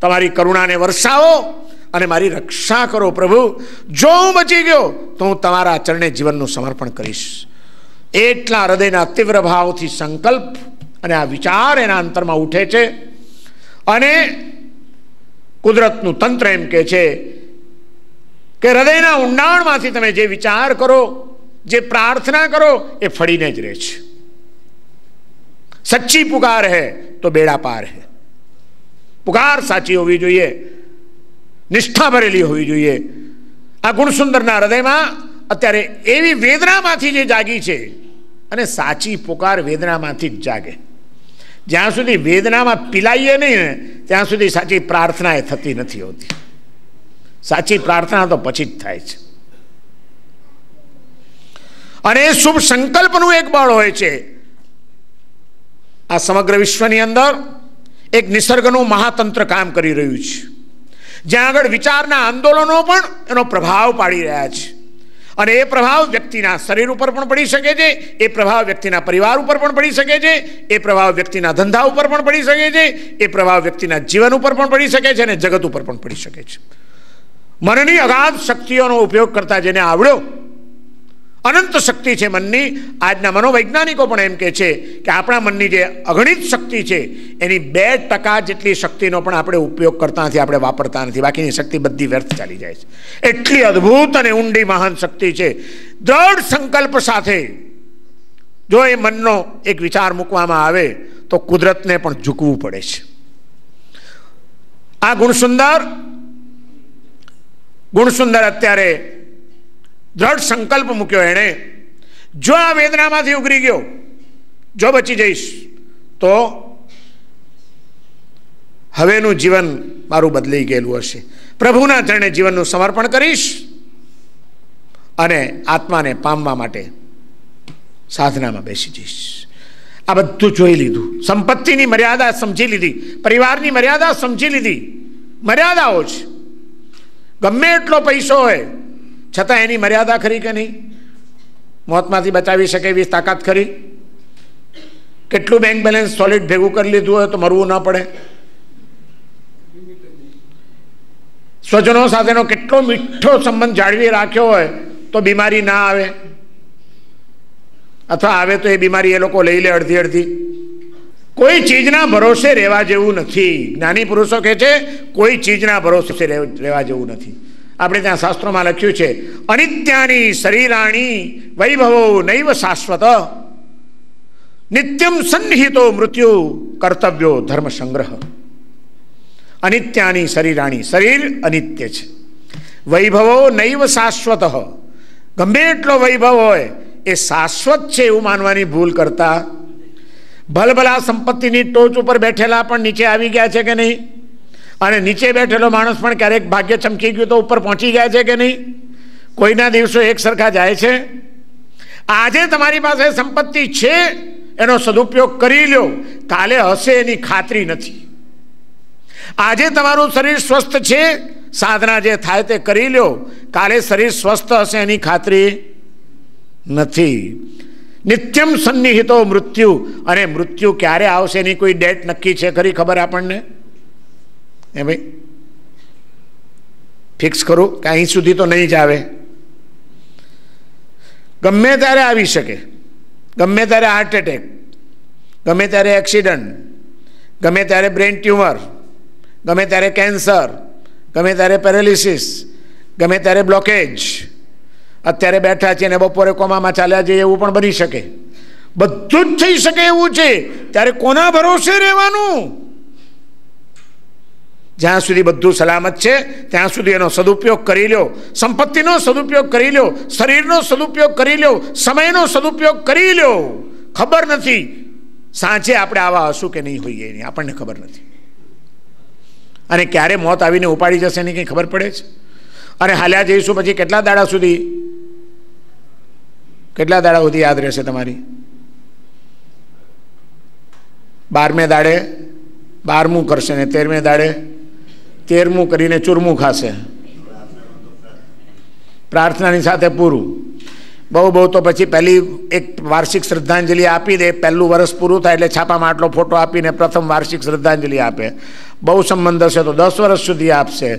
તમારી કરુણાને વરસાવો અને મારી રક્ષા કરો. પ્રભુ જો હું બચી ગયો તો હું તમારા ચરણે જીવનનું સમર્પણ કરીશ. એટલા હૃદયના તીવ્ર ભાવથી સંકલ્પ અને આ વિચાર એના અંતરમાં ઉઠે છે. અને કુદરતનું તંત્ર એમ કહે છે કે હૃદયના ઊંડાણમાંથી તમે જે વિચાર કરો, જે પ્રાર્થના કરો એ ફળીને જ રહે છે. સચ્ચી પુકાર હૈ તો બેડા પાર હૈ. પુકાર સાચી હોવી જોઈએ, નિષ્ઠા ભરેલી હોવી જોઈએ. આ ગુણસુંદરના હૃદયમાં અત્યારે એવી વેદનામાંથી જે જાગી છે, અને સાચી પુકાર વેદનામાંથી જ જાગે. જ્યાં સુધી વેદનામાં પીલાઈએ નહીં ને ત્યાં સુધી સાચી પ્રાર્થના એ થતી નથી હોતી. સાચી પ્રાર્થના તો પછી જ થાય છે. અને એ શુભ સંકલ્પનું એક બળ હોય છે. આ સમગ્ર વિશ્વની અંદર એક નિસર્ગનું મહાતંત્ર કામ કરી રહ્યું છે, જ્યાં આગળ વિચારના આંદોલનો પણ એનો પ્રભાવ પાડી રહ્યા છે. અને એ પ્રભાવ વ્યક્તિના શરીર ઉપર પણ પડી શકે છે, એ પ્રભાવ વ્યક્તિના પરિવાર ઉપર પણ પડી શકે છે, એ પ્રભાવ વ્યક્તિના ધંધા ઉપર પણ પડી શકે છે, એ પ્રભાવ વ્યક્તિના જીવન ઉપર પણ પડી શકે છે, અને જગત ઉપર પણ પડી શકે છે. મનની અગાધ શક્તિઓનો ઉપયોગ કરતા જેને આવડ્યો, અનંત શક્તિ છે મનની. આજના મનોવૈજ્ઞાનિકો પણ એમ કહે છે કે આપણા મનની જે અગણિત શક્તિ છે એની 2% જેટલી શક્તિનો પણ આપણે ઉપયોગ કરતા નથી, આપણે વાપરતા નથી. બાકીની શક્તિ બધી વ્યર્થ ચાલી જાય છે. એટલી અદ્ભુત અને ઊંડી મહાન શક્તિ છે. દ્રઢ સંકલ્પ સાથે જો એ મનનો એક વિચાર મૂકવામાં આવે તો કુદરતને પણ ઝૂકવું પડે છે. આ ગુણસુંદર અત્યારે દ્રઢ સંકલ્પ મૂક્યો એણે. જો આ વેદનામાંથી ઉગરી ગયો, જો બચી જઈશ તો હવેનું જીવન મારું બદલાઈ ગયેલું હશે. પ્રભુના ચરણે જીવનનું સમર્પણ કરીશ અને આત્માને પામવા માટે સાધનામાં બેસી જઈશ. આ બધું જોઈ લીધું. સંપત્તિની મર્યાદા સમજી લીધી, પરિવારની મર્યાદા સમજી લીધી. મર્યાદાઓ છે. ગમે એટલો પૈસો હોય છતાં એની મર્યાદા ખરી કે નહીં? મોતમાંથી બચાવી શકે એવી તાકાત ખરી? કેટલું બેંક બેલેન્સ સોલિડ ભેગું કરી લીધું હોય તો મરવું ન પડે? સ્વજનો સાથેનો કેટલો મીઠો સંબંધ જાળવી રાખ્યો હોય તો બીમારી ના આવે, અથવા આવે તો એ બીમારી એ લોકો લઈ લે અડધી અડધી. કોઈ ચીજના ભરોસે રહેવા જેવું નથી. જ્ઞાની પુરુષો કહે છે કોઈ ચીજના ભરોસે રહેવા જેવું નથી. આપણે ત્યાં શાસ્ત્રોમાં લખ્યું છે અનિત્યાની શરીરાણી વૈભવો નૈવ શાશ્વત નિત્યમ સન્નિહિતો મૃત્યુ કર્તવ્યો ધર્મ સંગ્રહ. અનિત્યાની શરીરાણી, શરીર અનિત્ય છે. વૈભવો નૈવ શાશ્વત. ગમે એટલો વૈભવ હોય એ શાશ્વત છે એવું માનવાની ભૂલ કરતા ભલભલા સંપત્તિની ટોચ ઉપર બેઠેલા પણ નીચે આવી ગયા છે કે નહીં? અને નીચે બેઠેલો માણસ પણ ક્યારેક ભાગ્ય ચમકી ગયું તો ઉપર પહોંચી ગયા છે કે નહીં? કોઈના દિવસો એક સરખા જાય છે? આજે તમારી પાસે સંપત્તિ છે, એનો સદુપયોગ કરી લો. કાલે હશે એની ખાતરી નથી. આજે તમારું શરીર સ્વસ્થ છે, સાધના જે થાય તે કરી લો. કાલે શરીર સ્વસ્થ હશે એની ખાતરી નથી. નિત્યમ સન્નિહિતો મૃત્યુ. અને મૃત્યુ ક્યારે આવશે એની કોઈ ડેટ નક્કી છે ખરી? ખબર આપણને? એ ભાઈ ફિક્સ કરું કે અહીં સુધી તો નહીં જ આવે. ગમે ત્યારે આવી શકે. ગમે ત્યારે હાર્ટ એટેક, ગમે ત્યારે એક્સિડન્ટ, ગમે ત્યારે બ્રેન ટ્યુમર, ગમે ત્યારે કેન્સર, ગમે ત્યારે પેરેલિસિસ, ગમે ત્યારે બ્લોકેજ. અત્યારે બેઠા છે ને બપોરે કોમામાં ચાલ્યા જઈએ એવું પણ બની શકે. બધું જ થઈ શકે એવું છે. ત્યારે કોના ભરોસે રહેવાનું? જ્યાં સુધી બધું સલામત છે ત્યાં સુધી એનો સદુપયોગ કરી લો. સંપત્તિનો સદુપયોગ કરી લો, શરીરનો સદુપયોગ કરી લો, સમયનો સદુપયોગ કરી લો. ખબર નથી સાંજે આપણે આવા હશું કે નહીં હોઈએ એની આપણને ખબર નથી. અને ક્યારે મોત આવીને ઉપાડી જશે એની કંઈ ખબર પડે છે? અને હાલ્યા જઈશું પછી કેટલા દાડા સુધી યાદ રહેશે તમારી? 12મે દાડે 12મું કરશે ને 13મે દાડે 13મું કરીને 14મું ખાશે. પ્રાર્થનાની સાથે પૂરું. બહુ તો પછી પહેલી એક વાર્ષિક શ્રદ્ધાંજલિ આપી દે. પહેલું વર્ષ પૂરું થાય એટલે છાપામાં આટલો ફોટો આપીને પ્રથમ વાર્ષિક શ્રદ્ધાંજલિ આપે. બહુ સંબંધ હશે તો 10 વર્ષ સુધી આપશે.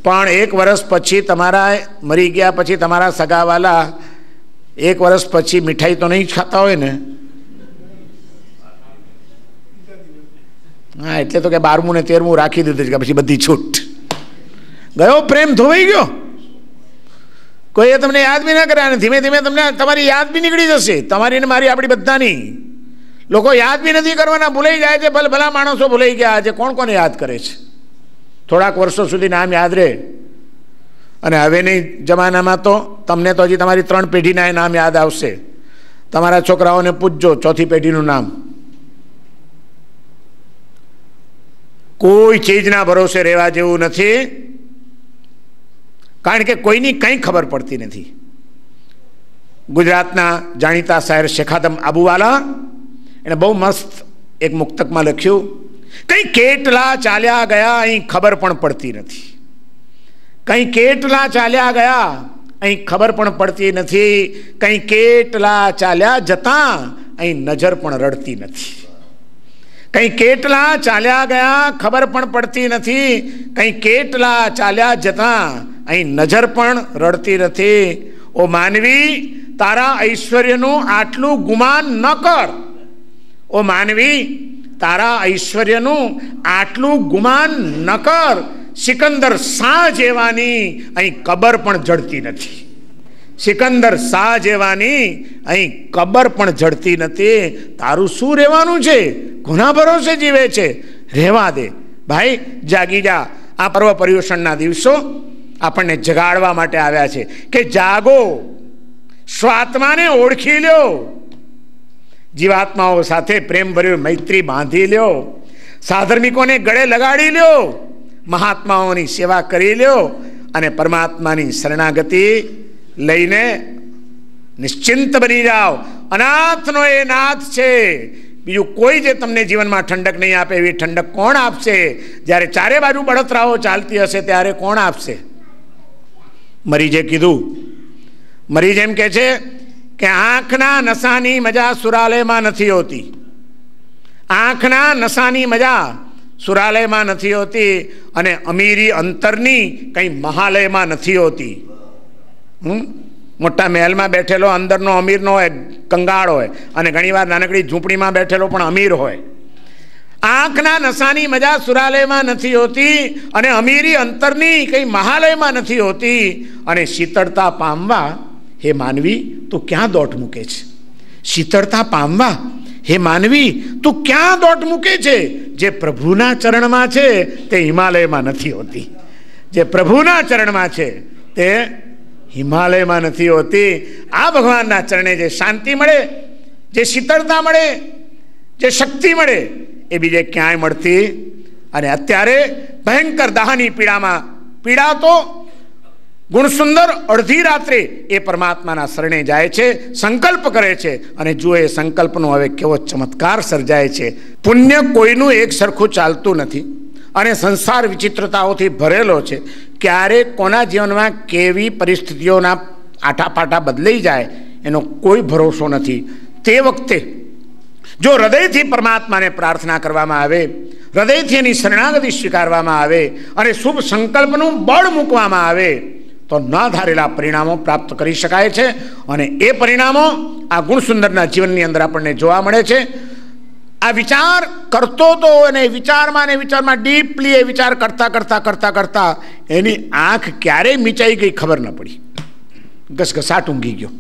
પણ 1 વર્ષ પછી તમારા મરી ગયા પછી તમારા સગાવાલા 1 વર્ષ પછી મીઠાઈ તો નહીં ખાતા હોય ને? હા, એટલે તો કે 12મું ને 13મું રાખી દીધું કે પછી બધી છૂટ. ગયો પ્રેમ ધોવાઈ ગયો. કોઈએ તમને યાદ બી ના કર્યા અને ધીમે ધીમે તમને તમારી યાદ બી નીકળી જશે. તમારી ને મારી, આપણી બધાની. લોકો યાદ બી નથી કરવાના, ભૂલાઈ જાય છે. ભલા માણસો ભૂલાઈ ગયા. આજે કોણ કોને યાદ કરે છે? થોડાક વર્ષો સુધી નામ યાદ રહે. અને હવેની જમાનામાં તો તમને તો હજી તમારી 3 પેઢીના નામ યાદ આવશે. તમારા છોકરાઓને પૂછજો 4થી પેઢીનું નામ. કોઈ ચીજના ભરોસે રહેવા જેવું નથી, કારણ કે કોઈની કંઈ ખબર પડતી નથી. ગુજરાતના જાણીતા શાયર શેખાદમ આબુવાલા એણે બહુ મસ્ત એક મુક્તકમાં લખ્યું, કંઈ કેટલા ચાલ્યા ગયા અહીં ખબર પણ પડતી નથી. કંઈ કેટલા ચાલ્યા ગયા અહીં ખબર પણ પડતી નથી. કંઈ કેટલા ચાલ્યા જતા અહીં નજર પણ રડતી નથી. કંઈ કેટલા ચાલ્યા ગયા ખબર પણ પડતી નથી. કંઈ કેટલા ચાલ્યા જતા અહીં નજર પણ રડતી નથી. ઓ માનવી, તારા ઐશ્વર્યનું આટલું ગુમાન ન કર. ઓ માનવી, તારા ઐશ્વર્યનું આટલું ગુમાન ન કર. સિકંદર શાહ જેવાની અહીં કબર પણ જડતી નથી. સિકંદર શાહ જેવાની અહીં કબર પણ જડતી નથી. તારું શું રહેવાનું છે? કોના ભરોસે જીવે છે? રહેવા દે ભાઈ, જાગી જા. આ પર્વ પર્યુષણના દિવસો આપણને જગાડવા માટે આવ્યા છે કે જાગો, સ્વાત્માને ઓળખી લ્યો, જીવાત્માઓ સાથે પ્રેમભર્યું મૈત્રી બાંધી લ્યો, સાધર્મિકોને ગળે લગાડી લ્યો, મહાત્માઓની સેવા કરી લ્યો અને પરમાત્માની શરણાગતિ લઈને નિશ્ચિંત બની જાઓ. અનાથનો એ નાથ છે. બીજું કોઈ જે તમને જીવનમાં ઠંડક નહીં આપે એવી ઠંડક કોણ આપશે? જ્યારે ચારે બાજુ બળતરાઓ ચાલતી હશે ત્યારે કોણ આપશે? મરીજે કીધું, મરીજ એમ કે છે કે આંખના નશાની મજા સુરાલયમાં નથી હોતી. આંખના નશાની મજા સુરાલયમાં નથી હોતી અને અમીરી અંતરની કંઈ મહાલયમાં નથી હોતી. મોટા મહેલમાં બેઠેલો અંદરનો અમીરનો હોય, કંગાળ હોય, અને ઘણીવાર નાનકડી ઝૂંપડીમાં બેઠેલો પણ અમીર હોય. આંખના નશાની મજા સુરાલયમાં નથી હોતી અને અમીરી અંતરની કંઈ મહાલયમાં નથી હોતી. અને શીતળતા પામવા હે માનવી તું ક્યાં દોટ મૂકે છે? શીતળતા પામવા હે માનવી તું ક્યાં દોટ મૂકે છે? જે પ્રભુના ચરણમાં છે તે હિમાલયમાં નથી હોતી. જે પ્રભુના ચરણમાં છે તે હિમાલયમાં નથી હોતી. આ ભગવાનના ચરણે જે શાંતિ મળે, જે શીતળતા મળે, જે શક્તિ મળે એ બીજે ક્યાંય મળતી. અને અત્યારે ભયંકર દાહની પીડામાં પીડાતો ગુણસુંદર અડધી રાત્રે એ પરમાત્માના શરણે જાય છે, સંકલ્પ કરે છે અને જુઓ એ સંકલ્પનો હવે કેવો ચમત્કાર સર્જાય છે. પુણ્ય કોઈનું એક સરખું ચાલતું નથી અને સંસાર વિચિત્રતાઓથી ભરેલો છે. ક્યારે કોના જીવનમાં કેવી પરિસ્થિતિઓના આટાપાટા બદલાઈ જાય એનો કોઈ ભરોસો નથી. તે વખતે જો હૃદયથી પરમાત્માને પ્રાર્થના કરવામાં આવે, હૃદયથી એની શરણાગતિ સ્વીકારવામાં આવે અને શુભ સંકલ્પનું બળ મૂકવામાં આવે તો ન ધારેલા પરિણામો પ્રાપ્ત કરી શકાય છે. અને એ પરિણામો આ ગુણસુંદરના જીવનની અંદર આપણને જોવા મળે છે. આ વિચાર કરતો તો અને વિચારમાં ડીપલી એ વિચાર કરતા કરતા કરતા કરતા એની આંખ ક્યારેય મીચાઈ ગઈ ખબર ન પડી. ઘસઘસાટ ઊંઘી ગયો.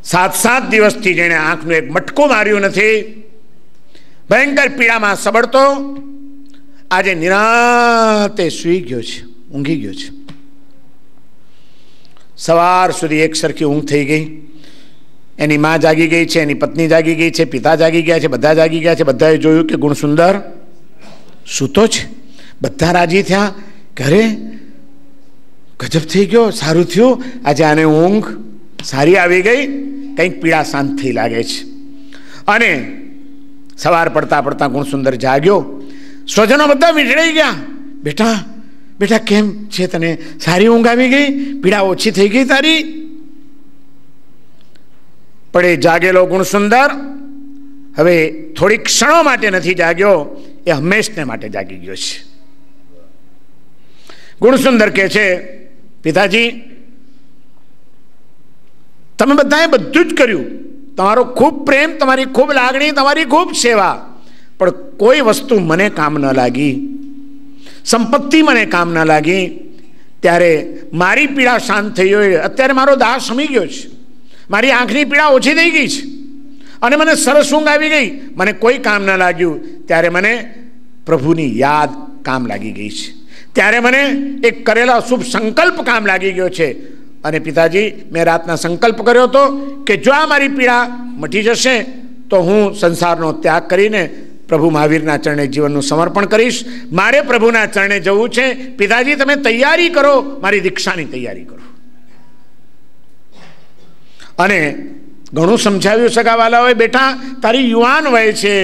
7 દિવસથી જેણે આંખનું એક મટકું માર્યું નથી, ભયંકર પીડામાં સબડતો આજે નિરાંતે સૂઈ ગયો છે, ઊંઘી ગયો છે. સવાર સુધી એક સરખી ઊંઘ થઈ ગઈ. એની માં જાગી ગઈ છે, એની પત્ની જાગી ગઈ છે, પિતા જાગી ગયા છે, બધા જાગી ગયા છે. બધાએ જોયું કે ગુણસુંદર સૂતો છે. બધા રાજી થયા. ઘરે ગજબ થઈ ગયો, સારું થયું, આજે આને ઊંઘ સારી આવી ગઈ, કંઈક પીડા શાંત થઈ લાગે છે. અને સવાર પડતા પડતા ગુણસુંદર જાગ્યો. સ્વજનો બધા વીંટળાઈ ગયા. બેટા બેટા કેમ છે તને? સારી ઊંઘ આવી ગઈ? પીડા ઓછી થઈ ગઈ તારી? પડે જાગેલો ગુણસુંદર હવે થોડી ક્ષણો માટે નથી જાગ્યો, એ હંમેશને માટે જાગી ગયો છે. ગુણસુંદર કહે છે, પિતાજી તમે બધાએ બધું જ કર્યું, તમારો ખૂબ પ્રેમ, તમારી ખૂબ લાગણી, તમારી ખૂબ સેવા, પણ કોઈ વસ્તુ મને કામ ન લાગી, સંપત્તિ મને કામ ન લાગી. ત્યારે મારી પીડા શાંત થઈ હોય. અત્યારે મારો દાહ શમી ગયો છે, મારી આંખની પીડા ઓછી થઈ ગઈ છે અને મને સરસ ઊંઘ આવી ગઈ. મને કોઈ કામ ન લાગ્યું. ત્યારે મને પ્રભુની યાદ કામ લાગી ગઈ છે. ત્યારે મને એક કરેલા શુભ સંકલ્પ કામ લાગી ગયો છે. અને પિતાજી મેં રાતના સંકલ્પ કર્યો હતો કે જો આ મારી પીડા મટી જશે તો હું સંસારનો ત્યાગ કરીને પ્રભુ મહાવીરના ચરણે જીવનનું સમર્પણ કરીશ. મારે પ્રભુના ચરણે જવું છે. પિતાજી તમે તૈયારી કરો, મારી દીક્ષાની તૈયારી કરો. અને ઘણું સમજાવ્યું સગાવાલાઓએ, બેટા તારી યુવાન વય છે,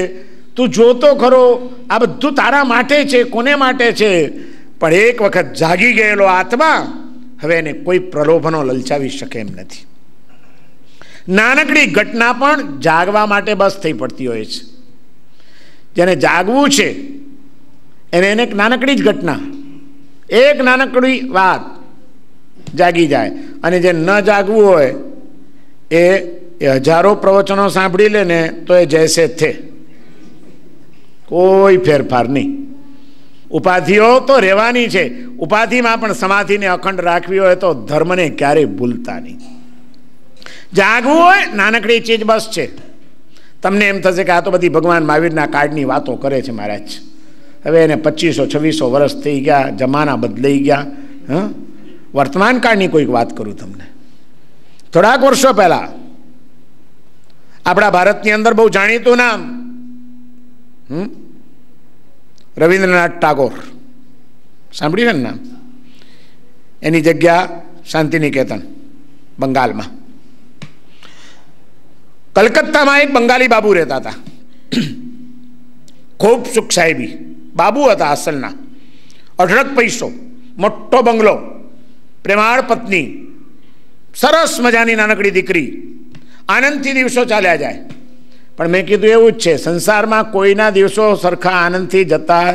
તું જોતો ખરો આ બધું તારા માટે છે, કોને માટે છે? પણ એક વખત જાગી ગયેલો આત્મા હવે એને કોઈ પ્રલોભનો લલચાવી શકે એમ નથી. નાનકડી ઘટના પણ જાગવા માટે બસ થઈ પડતી હોય છે. જેને જાગવું છે એને એક નાનકડી જ ઘટના, એક નાનકડી વાત જાગી જાય. અને જે ન જાગવું હોય એ હજારો પ્રવચનો સાંભળી લે ને તો એ જૈસે થે, કોઈ ફેરફાર નહીં. ઉપાધિઓ તો રહેવાની છે. ઉપાધિમાં પણ સમાધિને અખંડ રાખવી હોય તો ધર્મને ક્યારેય ભૂલતા નહીં. જાગવું હોય નાનકડી ચીજ બસ છે. તમને એમ થશે કે આ તો બધી ભગવાન મહાવીરના કાળની વાતો કરે છે મહારાજ. હવે એને 2500-2600 વર્ષ થઈ ગયા, જમાના બદલાઈ ગયા. વર્તમાન કાળની કોઈક વાત કરું તમને. થોડાક વર્ષો પહેલા આપણા ભારતની અંદર બહુ જાણીતું નામ રવિન્દ્રનાથ ટાગોર, સાંભળ્યું ને નામ? એની જગ્યા શાંતિનિકેતન બંગાળમાં. કલકત્તામાં એક બંગાળી બાબુ રહેતા હતા. ખૂબ સુખ સાહેબી બાબુ હતા અસલના. અઢળક પૈસો, મોટો બંગલો, પ્રેમાળ પત્ની, સરસ મજાની નાનકડી દીકરી. આનંદથી દિવસો ચાલ્યા જાય. પણ મેં કીધું એવું જ છે, સંસારમાં કોઈના દિવસો સરખા આનંદથી જતા,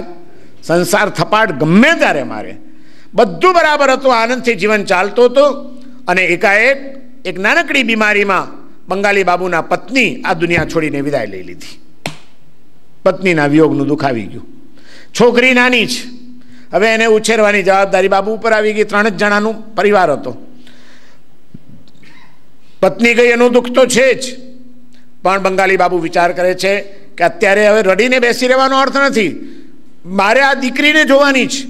સંસાર થપાટ ગમે ત્યારે મારે. બધું બરાબર હતું, આનંદથી જીવન ચાલતું હતું. અને એકાએક એક નાનકડી બીમારીમાં બંગાળી બાબુના પત્ની આ દુનિયા છોડીને વિદાય લઈ લીધી. પત્નીના વિયોગનું દુઃખ આવી ગયું. છોકરી નાની છે, હવે એને ઉછેરવાની જવાબદારી બાબુ ઉપર આવી ગઈ. 3 જ જણાનું પરિવાર હતો. પત્ની ગઈ એનું દુઃખ તો છે જ, પણ બંગાળી બાબુ વિચાર કરે છે કે અત્યારે હવે રડીને બેસી રહેવાનો અર્થ નથી. મારે આ દીકરીને જોવાની છે.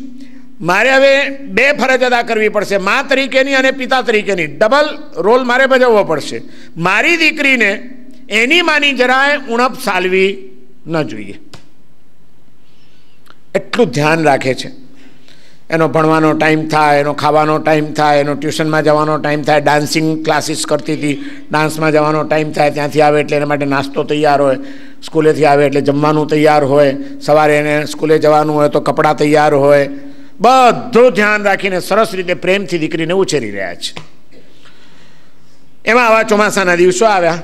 મારે હવે 2 ફરજ અદા કરવી પડશે, મા તરીકેની અને પિતા તરીકેની. ડબલ રોલ મારે ભજવવો પડશે. મારી દીકરીને એની માની જરાય ઉણપ સાલવી ન જોઈએ. એટલું ધ્યાન રાખે છે. એનો ભણવાનો ટાઈમ થાય, એનો ખાવાનો ટાઈમ થાય, એનો ટ્યુશનમાં જવાનો ટાઈમ થાય. ડાન્સિંગ ક્લાસીસ કરતી હતી, ડાન્સમાં જવાનો ટાઈમ થાય. ત્યાંથી આવે એટલે એના માટે નાસ્તો તૈયાર હોય, સ્કૂલેથી આવે એટલે જમવાનું તૈયાર હોય, સવારે એને સ્કૂલે જવાનું હોય તો કપડાં તૈયાર હોય. બધું ધ્યાન રાખીને સરસ રીતે પ્રેમથી દીકરીને ઉછેરી રહ્યા છે. એમાં આવા ચોમાસાના દિવસો આવ્યા.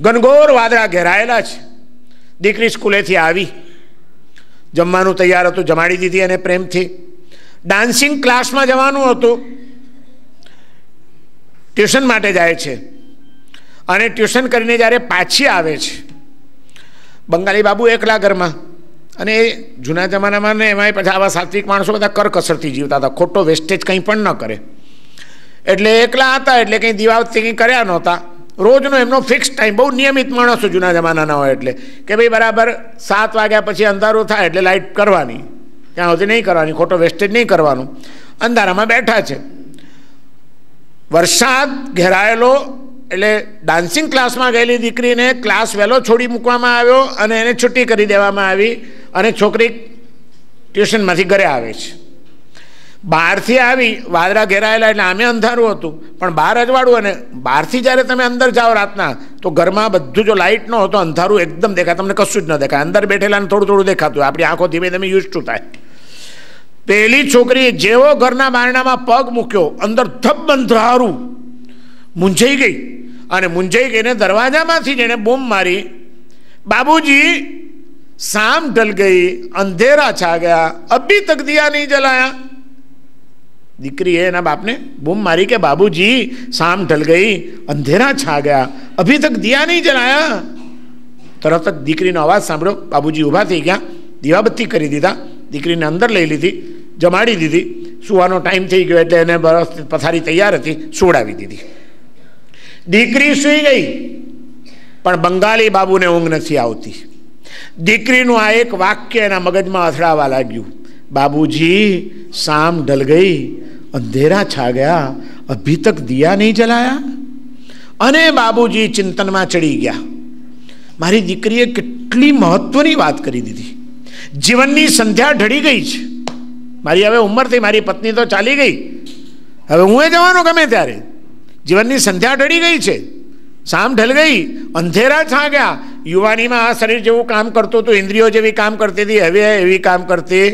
ઘનઘોર વાદળા ઘેરાયેલા છે. દીકરી સ્કૂલેથી આવી, જમવાનું તૈયાર હતું, જમાડી દીધી એને પ્રેમથી. ડાન્સિંગ ક્લાસમાં જવાનું હતું, ટ્યુશન માટે જાય છે. અને ટ્યુશન કરીને જ્યારે પાછી આવે છે, બંગાળી બાબુ એકલા ઘરમાં. અને એ જૂના જમાનામાં ને એમાંય પછી આવા સાત્વિક માણસો બધા કરકસરથી જીવતા હતા, ખોટો વેસ્ટેજ કંઈ પણ ન કરે. એટલે એકલા હતા એટલે કંઈ દિવાવતી કંઈ કર્યા નહોતા. રોજનો એમનો ફિક્સ ટાઈમ, બહુ નિયમિત માણસો જૂના જમાનાના હોય એટલે કે ભાઈ બરાબર 7 વાગ્યા પછી અંધારું થાય એટલે લાઇટ કરવાની, ત્યાં સુધી નહીં કરવાની, ખોટો વેસ્ટેજ નહીં કરવાનું. અંધારામાં બેઠા છે. વરસાદ ઘેરાયેલો એટલે ડાન્સિંગ ક્લાસમાં ગયેલી દીકરીને ક્લાસ વહેલો છોડી મૂકવામાં આવ્યો અને એને છૂટી કરી દેવામાં આવી. અને છોકરી ટ્યુશનમાંથી ઘરે આવે છે. બહારથી આવી વાદળા ઘેરાયેલા એટલે આમે અંધારું હતું, પણ બહાર અજવાળું. અને બહારથી જ્યારે તમે અંદર જાઓ રાતના તો ઘરમાં બધું જો લાઇટ ન હોય તો અંધારું એકદમ દેખાય, તમને કશું જ ન દેખાય. અંદર બેઠેલાને થોડું થોડું દેખાતું, આપણી આંખો ધીમે ધીમે યુઝ ટુ થાય. પેલી છોકરી જેવો ઘરના બારણામાં પગ મૂક્યો, અંદર ધબ અંધારું, મૂંઝાઈ ગઈ. અને મૂંઝાઈ ગઈને દરવાજામાંથી જેને બૂમ મારી, બાબूजी शाम ढल गई, अंधेरा छा गया, अभी तक दिया नहीं जलाया. દીકરી એના બાપને બૂમ મારી કે બાબूजी शाम ढल गई, अंधेरा छा गया, अभी तक दिया नहीं जलाया. તરત જ દીકરીનો અવાજ સાંભળ્યો. બાબूजी ઊભા થઈ ગયા, દીવાબત્તી કરી દીધા, દીકરીને અંદર લઈ લીધી, જમાડી દીધી. સુવાનો ટાઈમ થઈ ગયો એટલે એને બરસ પથારી તૈયાર હતી, સુવડાવી દીધી. દીકરી સૂઈ ગઈ, પણ બંગાળી બાબુને ઊંઘ નથી આવતી. દીકરીનું આ એક વાક્ય એના મગજમાં અથડાવા લાગ્યું, बाबूजी शाम ढल गई, अंधेरा छा गया, अभी तक दिया नहीं जलाया. અને બાબूजी ચિંતનમાં ચડી ગયા. મારી દીકરીએ કેટલી મહત્વની વાત કરી દીધી. જીવનની સંધ્યા ઢળી ગઈ છે, મારી હવે ઉંમર થઈ, મારી પત્ની તો ચાલી ગઈ, હવે હું જવાનો ગમે ત્યારે. જીવનની સંધ્યા ઢળી ગઈ છે, શામ ઢલ ગઈ, અંધેરા છા ગયા. યુવાનીમાં આ શરીર જેવું કામ કરતું હતું, ઇન્દ્રિયો જેવી કામ કરતી હતી, હવે એવી કામ કરતી,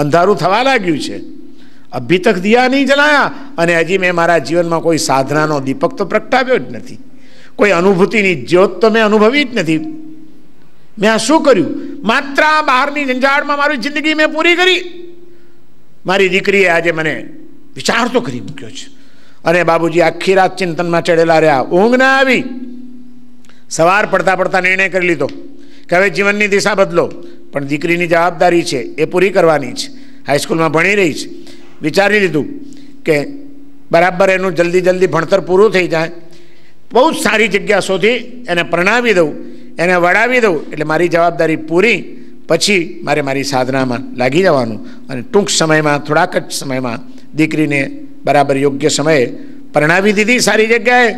અંધારું થવા લાગ્યું છે. અભી તક દિયા નહીં જલાયા. અને હજી મેં મારા જીવનમાં કોઈ સાધનાનો દીપક તો પ્રગટાવ્યો જ નથી, કોઈ અનુભૂતિની જ્યોત તો મેં અનુભવી જ નથી. મેં આ શું કર્યું? માત્ર આ બહારની ઝંઝાળમાં મારી જિંદગી મેં પૂરી કરી. મારી દીકરીએ આજે મને વિચાર તો કરી મૂક્યો છે. અને બાબूजी આખી રાત ચિંતનમાં ચડેલા રહ્યા, ઊંઘ ના આવી. સવાર પડતા પડતા નિર્ણય કરી લીધો કે હવે જીવનની દિશા બદલો. પણ દીકરીની જવાબદારી છે, એ પૂરી કરવાની છે. હાઈસ્કૂલમાં ભણી રહી છે. વિચારી લીધું કે બરાબર એનું જલ્દી જલ્દી ભણતર પૂરું થઈ જાય, બહુ જ સારી જગ્યા શોધી એને પરણાવી દઉં, એને વળાવી દઉં, એટલે મારી જવાબદારી પૂરી. પછી મારે મારી સાધનામાં લાગી જવાનું. અને ટૂંક સમયમાં, થોડાક જ સમયમાં દીકરીને બરાબર યોગ્ય સમયે પરણાવી દીધી સારી જગ્યાએ.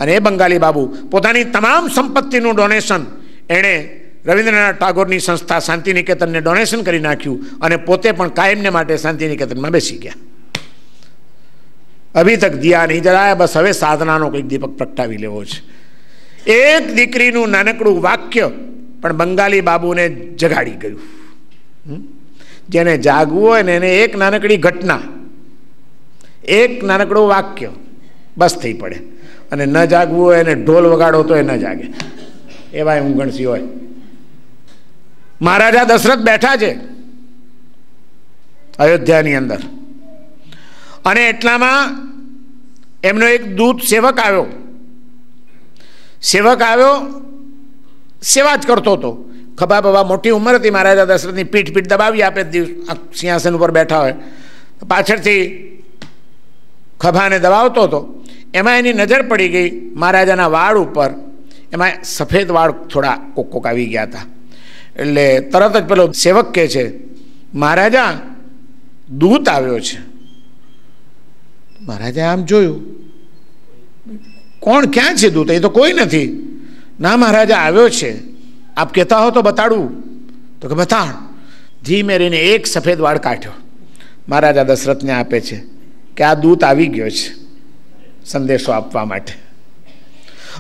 અને એ બંગાળી બાબુ પોતાની તમામ સંપત્તિનું ડોનેશન એણે રવિન્દ્રનાથ ટાગોરની સંસ્થા શાંતિનિકેતનને ડોનેશન કરી નાખ્યું. અને પોતે પણ કાયમને માટે શાંતિનિકેતનમાં બેસી ગયા. અભી તક દિયા નહીં જલાયા. બસ હવે સાધનાનો કંઈક દીપક પ્રગટાવી લેવો છે. એક દીકરીનું નાનકડું વાક્ય પણ બંગાળી બાબુને જગાડી ગયું. જેને જાગવું હોય ને એને એક નાનકડી ઘટના, એક નાનકડું વાક્ય બસ થઈ પડે. અને ન જાગવું હોય એને ઢોલ વગાડો તો એ ન જાગે, એવા ઊંઘણસી હોય. મહારાજા દશરથ બેઠા છે અયોધ્યાની અંદર, અને એટલામાં એમનો એક દૂત સેવક આવ્યો. સેવા જ કરતો હતો. ખભા બબા મોટી ઉંમર હતી મહારાજા દશરથની, પીઠ દબાવી આપે સિંહાસન ઉપર બેઠા હોય, પાછળથી ખભાને દબાવતો હતો. એમાં એની નજર પડી ગઈ મહારાજાના વાળ ઉપર. એમાં સફેદ વાળ થોડા કોક આવી ગયા હતા. એટલે તરત જ પેલો સેવક કહે છે, મહારાજા દૂત આવ્યો છે. મહારાજા આમ જોયું, કોણ, ક્યાં છે દૂત? એ તો કોઈ નથી. ના મહારાજા આવ્યો છે, આપ કહેતા હો તો બતાડું. તો કે બતાડ. ધીમે રહીને એક સફેદ વાળ કાઢ્યો, મહારાજા દશરથને આપે છે કે આ દૂત આવી ગયો છે સંદેશો આપવા માટે.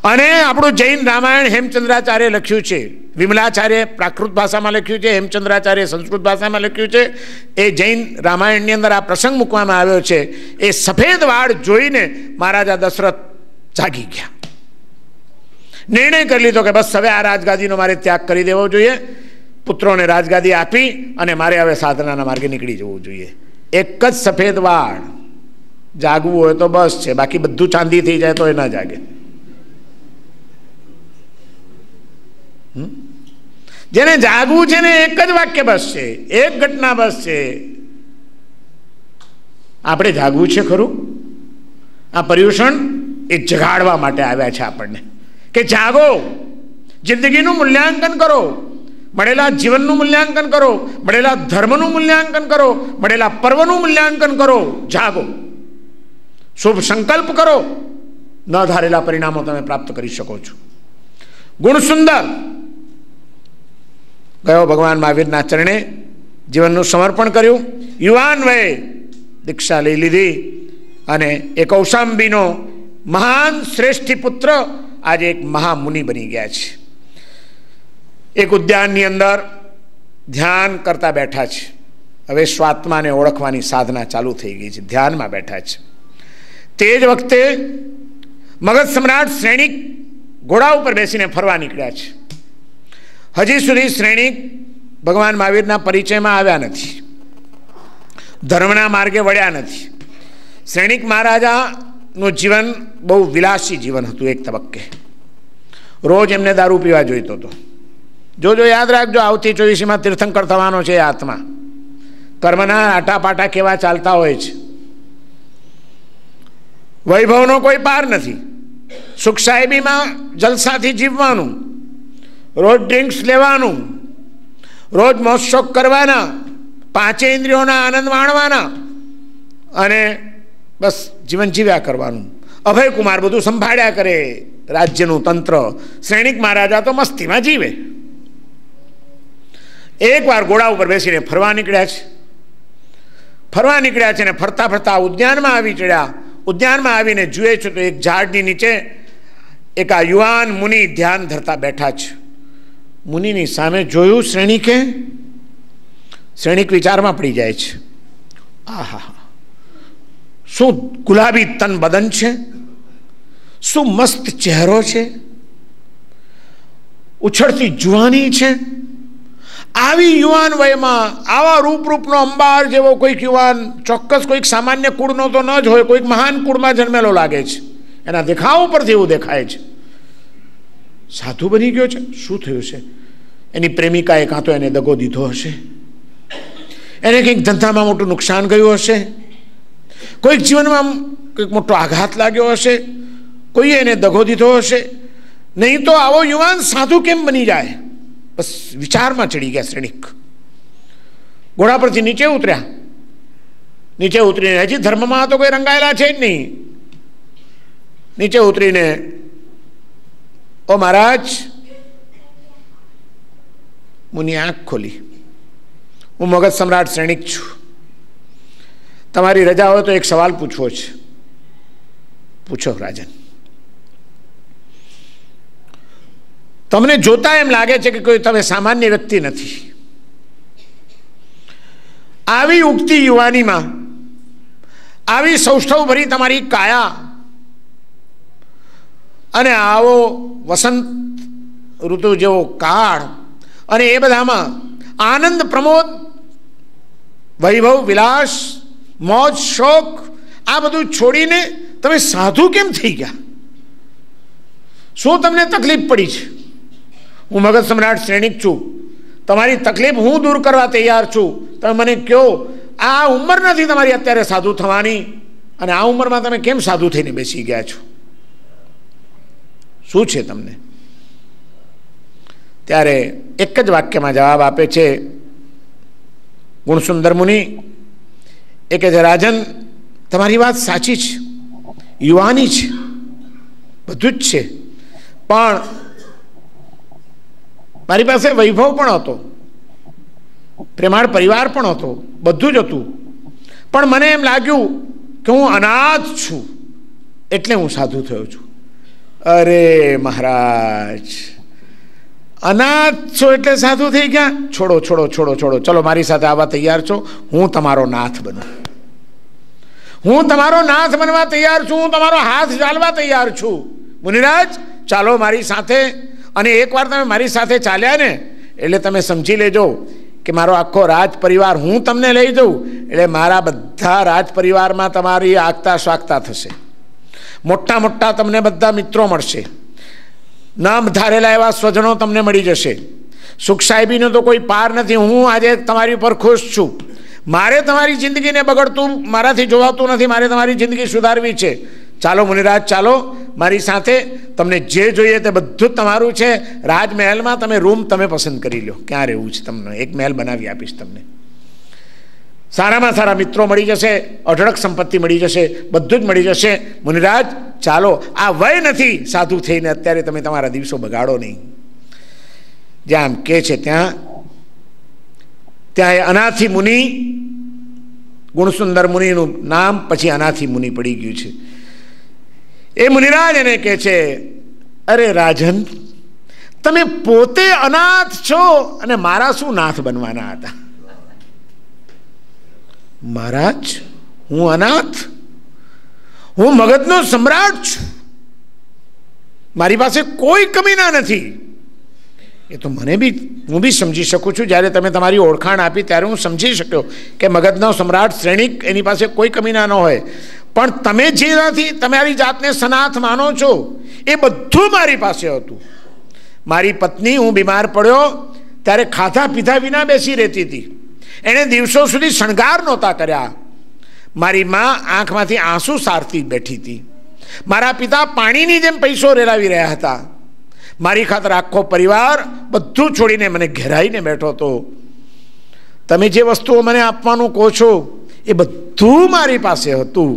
અને આપણું જૈન રામાયણ હેમચંદ્રાચાર્ય લખ્યું છે, વિમલાચાર્ય પ્રાકૃત ભાષામાં લખ્યું છે, હેમચંદ્રાચાર્ય સંસ્કૃત ભાષામાં લખ્યું છે. એ જૈન રામાયણની અંદર આ પ્રસંગ મૂકવામાં આવ્યો છે. એ સફેદ વાળ જોઈને મહારાજા દશરથ જાગી ગયા. નિર્ણય કરી લીધો કે બસ હવે આ રાજગાદીનો મારે ત્યાગ કરી દેવો જોઈએ, પુત્રોને રાજગાદી આપી અને મારે હવે સાધનાના માર્ગે નીકળી જવું જોઈએ. એક જ સફેદ વાળ, જાગવું હોય તો બસ છે, બાકી બધું ચાંદી થઈ જાય તો એ ના જાગે. જેને જાગવું છે ને એક જ વાક્ય બસ છે, એક ઘટના બસ છે. આપણે જાગવું છે ખરું? આ પર્યુષણ એ જગાડવા માટે આવ્યા છે આપણને કે જાગો, જિંદગીનું મૂલ્યાંકન કરો, મળેલા જીવનનું મૂલ્યાંકન કરો, મળેલા ધર્મનું મૂલ્યાંકન કરો, મળેલા પર્વનું મૂલ્યાંકન કરો. જાગો, શુભ સંકલ્પ કરો, ન ધારેલા પરિણામો તમે પ્રાપ્ત કરી શકો છો. ગુણ સુંદર ગયો ભગવાન મહાવીરના ચરણે જીવનનું સમર્પણ કર્યું. યુવાન વયે દીક્ષા લઈ લીધી અને એ કૌશાંબીનો મહાન શ્રેષ્ઠી પુત્ર આજે એક મહામુનિ બની ગયા છે. એક ઉદ્યાનની અંદર ધ્યાન કરતા બેઠા છે. હવે સ્વાત્માને ઓળખવાની સાધના ચાલુ થઈ ગઈ છે, ધ્યાનમાં બેઠા છે. તે જ વખતે મગધ સમ્રાટ શ્રેણિક ઘોડા ઉપર બેસીને ફરવા નીકળ્યા છે. હજી સુધી શ્રેણિક ભગવાન મહાવીરના પરિચયમાં આવ્યા નથી, ધર્મના માર્ગે વળ્યા નથી. શ્રેણિક મહારાજાનું જીવન બહુ વિલાસી જીવન હતું. એક તબક્કે રોજ એમને દારૂ પીવા જોઈતો હતો. જોજો, યાદ રાખજો, આવતી 24મીમાં તીર્થંકર થવાનો છે આત્મા. કર્મના આટાપાટા કેવા ચાલતા હોય છે. વૈભવનો કોઈ પાર નથી. સુખ સાહેબીમાં જલસાથી જીવવાનું, રોજ ડ્રિંક્સ લેવાનું, રોજ મોજશોખ કરવાના, પાંચે ઇન્દ્રિયોના આનંદ માણવાના અને બસ જીવન જીવ્યા કરવાનું. અભયકુમાર બધું સંભાળ્યા કરે, રાજ્યનું તંત્ર. શ્રેણિક મહારાજા તો મસ્તીમાં જીવે. એકવાર ઘોડા ઉપર બેસીને ફરવા નીકળ્યા છે ને ફરતા ફરતા ઉદ્યાનમાં આવી ચડ્યા. ઉદ્યાનમાં આવીને જુએ છે તો એક ઝાડની નીચે એક આ યુવાન મુનિ ધ્યાન ધરતા બેઠા છે. મુનિની સામે જોયું શ્રેણિકે. શ્રેણિક વિચારમાં પડી જાય છે. આહા, શું ગુલાબી તન બદન છે, શું મસ્ત ચહેરો છે, ઉછળતી જુવાની છે. આવી યુવાન વયમાં આવા રૂપનો અંબાર જેવો કોઈક યુવાન ચોક્કસ કોઈક સામાન્ય કુળનો તો ન જ હોય, કોઈક મહાન કુળમાં જન્મેલો લાગે છે. એના દેખાવ પરથી એવું દેખાય છે. સાધુ બની ગયો છે. શું થયું છે? એની પ્રેમિકાએ કાં તો એને દગો દીધો હશે, એને કંઈક ધંધામાં મોટું નુકસાન ગયું હશે, કોઈક જીવનમાં કંઈક મોટો આઘાત લાગ્યો હશે, કોઈએ એને દગો દીધો હશે. નહીં તો આવો યુવાન સાધુ કેમ બની જાય? બસ વિચારમાં ચડી ગયા શ્રેણિક. ઘોડા પરથી નીચે ઉતર્યા. નીચે ઉતરીને, હજી ધર્મમાં તો કોઈ રંગાયેલા છે જ નહીં, નીચે ઉતરીને, ઓ મહારાજ. મુનિ આંખ ખોલી. હું મગધ સમ્રાટ શ્રેણિક છું. તમારી રજા હોય તો એક સવાલ પૂછવો છે. પૂછો રાજન. તમને જોતા એમ લાગે છે કે કોઈ તમે સામાન્ય વ્યક્તિ નથી. આવી ઉગતી યુવાનીમાં આવી સૌષ્ઠવભરી તમારી કાયા અને આવો વસંત ઋતુ જેવો કાળ અને એ બધામાં આનંદ પ્રમોદ, વૈભવ વિલાસ, મોજ શોખ આ બધું છોડીને તમે સાધુ કેમ થઈ ગયા? શું તમને તકલીફ પડી છે? હું મગધ સમ્રાટ શ્રેણિક છું. તમારી તકલીફ હું દૂર કરવા તૈયાર છું. તમે મને કહો, આ ઉંમર નથી તમારી અત્યારે સાધુ થવાની, અને આ ઉંમરમાં તમે કેમ સાધુ થઈને બેસી ગયા છો? શું છે તમને? ત્યારે એક જ વાક્યમાં જવાબ આપે છે ગુણસુંદર મુનિ. એ કહે છે, રાજન, તમારી વાત સાચી છે, યુવાની છે, બધું જ છે, પણ મારી પાસે વૈભવ પણ હતો, પ્રેમાળ પરિવાર પણ હતો, બધું જ હતું, પણ મને એમ લાગ્યું કે હું અનાથ છું એટલે હું સાધુ થયો છું. અરે મહારાજ, અનાથ છો એટલે સાધુ થઈ ગયા? છોડો છોડો છોડો છોડો, ચલો મારી સાથે આવવા તૈયાર છો? હું તમારો નાથ બનું. હું તમારો નાથ બનવા તૈયાર છું. હું તમારો હાથ ઝાલવા તૈયાર છું. મુનિરાજ, ચાલો મારી સાથે. અને એકવાર તમે મારી સાથે ચાલ્યા ને એટલે તમે સમજી લેજો કે મારો આખો રાજ પરિવાર હું તમને લઈ જાઉં એટલે મારા બધા રાજ પરિવારમાં તમારી આગતા સ્વાગતા થશે. મોટા મોટા તમને બધા મિત્રો મળશે. નામ ધારેલા એવા સ્વજનો તમને મળી જશે. સુખ સાહેબીનો તો કોઈ પાર નથી. હું આજે તમારી ઉપર ખુશ છું. મારે તમારી જિંદગીને બગડતું મારાથી જોવાતું નથી. મારે તમારી જિંદગી સુધારવી છે. ચાલો મુનિરાજ, ચાલો મારી સાથે. તમને જે જોઈએ તે બધું જ તમારું છે. રાજમહેલમાં તમે રૂમ તમે પસંદ કરી લો, ક્યાં રહેવું છે તમને. એક મહેલ બનાવી આપીશ તમને. સારામાં સારા મિત્રો મળી જશે, અઢળક સંપત્તિ મળી જશે, બધું જ મળી જશે. મુનિરાજ, ચાલો. આ વય નથી સાધુ થઈને અત્યારે તમે તમારા દિવસો બગાડો નહીં. જ્યાં આમ કે છે ત્યાં એ અનાથી મુનિ ગુણસુંદર મુનિનું નામ પછી અનાથી મુનિ પડી ગયું છે. એ મુનિરાજ એને કહે છે, અરે રાજન, તમે પોતે અનાથ છો અને મારા શું નાથ બનવાના હતા? મહારાજ, હું અનાથ? હું મગધનો સમ્રાટ છું, મારી પાસે કોઈ કમીના નથી. એ તો હું બી સમજી શકું છું. જ્યારે તમે તમારી ઓળખાણ આપી ત્યારે હું સમજી શક્યો કે મગધનો સમ્રાટ શ્રેણિક, એની પાસે કોઈ કમીના ન હોય. પણ તમે જેનાથી તમારી જાતને સનાથ માનો છો એ બધું મારી પાસે હતું. મારી પત્ની, હું બીમાર પડ્યો ત્યારે ખાધા પીધા વિના બેસી રહેતી હતી. એણે દિવસો સુધી શણગાર નહોતા કર્યા. મારી મા આંખમાંથી આંસુ સારતી બેઠી હતી. મારા પિતા પાણીની જેમ પૈસો રેલાવી રહ્યા હતા. મારી ખાતર આખો પરિવાર બધું છોડીને મને ઘેરાઈને બેઠો હતો. તમે જે વસ્તુઓ મને આપવાનું કહો છો એ બધું મારી પાસે હતું,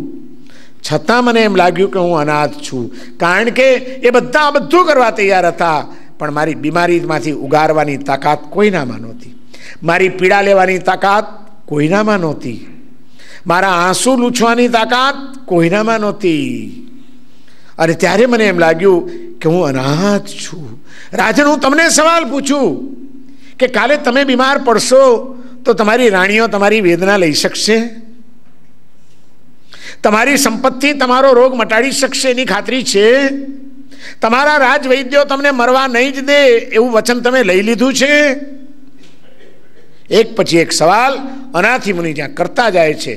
છતાં મને એમ લાગ્યું કે હું અનાથ છું. કારણ કે એ બધા બધું કરવા તૈયાર હતા, પણ મારી બીમારીમાંથી ઉગારવાની તાકાત કોઈનામાં નહોતી. મારી પીડા લેવાની તાકાત કોઈનામાં નહોતી. મારા આંસુ લૂછવાની તાકાત કોઈનામાં નહોતી. અને ત્યારે મને એમ લાગ્યું કે હું અનાથ છું. રાજન, હું તમને સવાલ પૂછું કે કાલે તમે બીમાર પડશો તો તમારી રાણીઓ તમારી વેદના લઈ શકશે? તમારી સંપત્તિ તમારો રોગ મટાડી શકશે એની ખાતરી છે? તમારા રાજવૈદ્યો તમને મરવા નહીં જ દે એવું વચન તમે લઈ લીધું છે? એક પછી એક સવાલ અનાથી મુનિ જ્યાં કરતા જાય છે,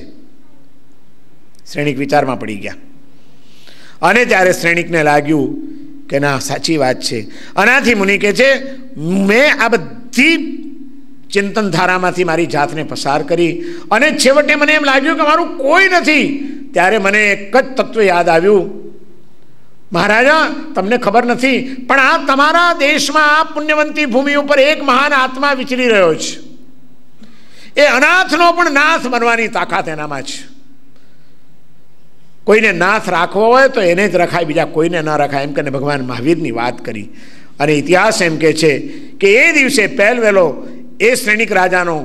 શ્રેણિક વિચારમાં પડી ગયા. અને ત્યારે શ્રેણિકને લાગ્યું કે ના, સાચી વાત છે. અનાથી મુનિ કહે છે, મેં આ બધી ચિંતન ધારામાંથી મારી જાતને પસાર કરી અને છેવટે મને એમ લાગ્યું કે મારું કોઈ નથી. ત્યારે મને એક જ તત્વ યાદ આવ્યું, મહારાજા, તમને ખબર નથી પણ આ તમારા દેશમાં આ પુણ્યવંતી ભૂમિ ઉપર એક મહાન આત્મા વિચરી રહ્યો છે. એ અનાથનો પણ નાથ બનવાની તાકાત એનામાં છે. કોઈને નાથ રાખવો હોય તો એને જ રખાય, બીજા કોઈને ન રખાય, એમ કરીને ભગવાન મહાવીરની વાત કરી. અને ઇતિહાસ એમ કહે છે કે એ દિવસે પહેલવેલો એ શ્રેણિક રાજાનો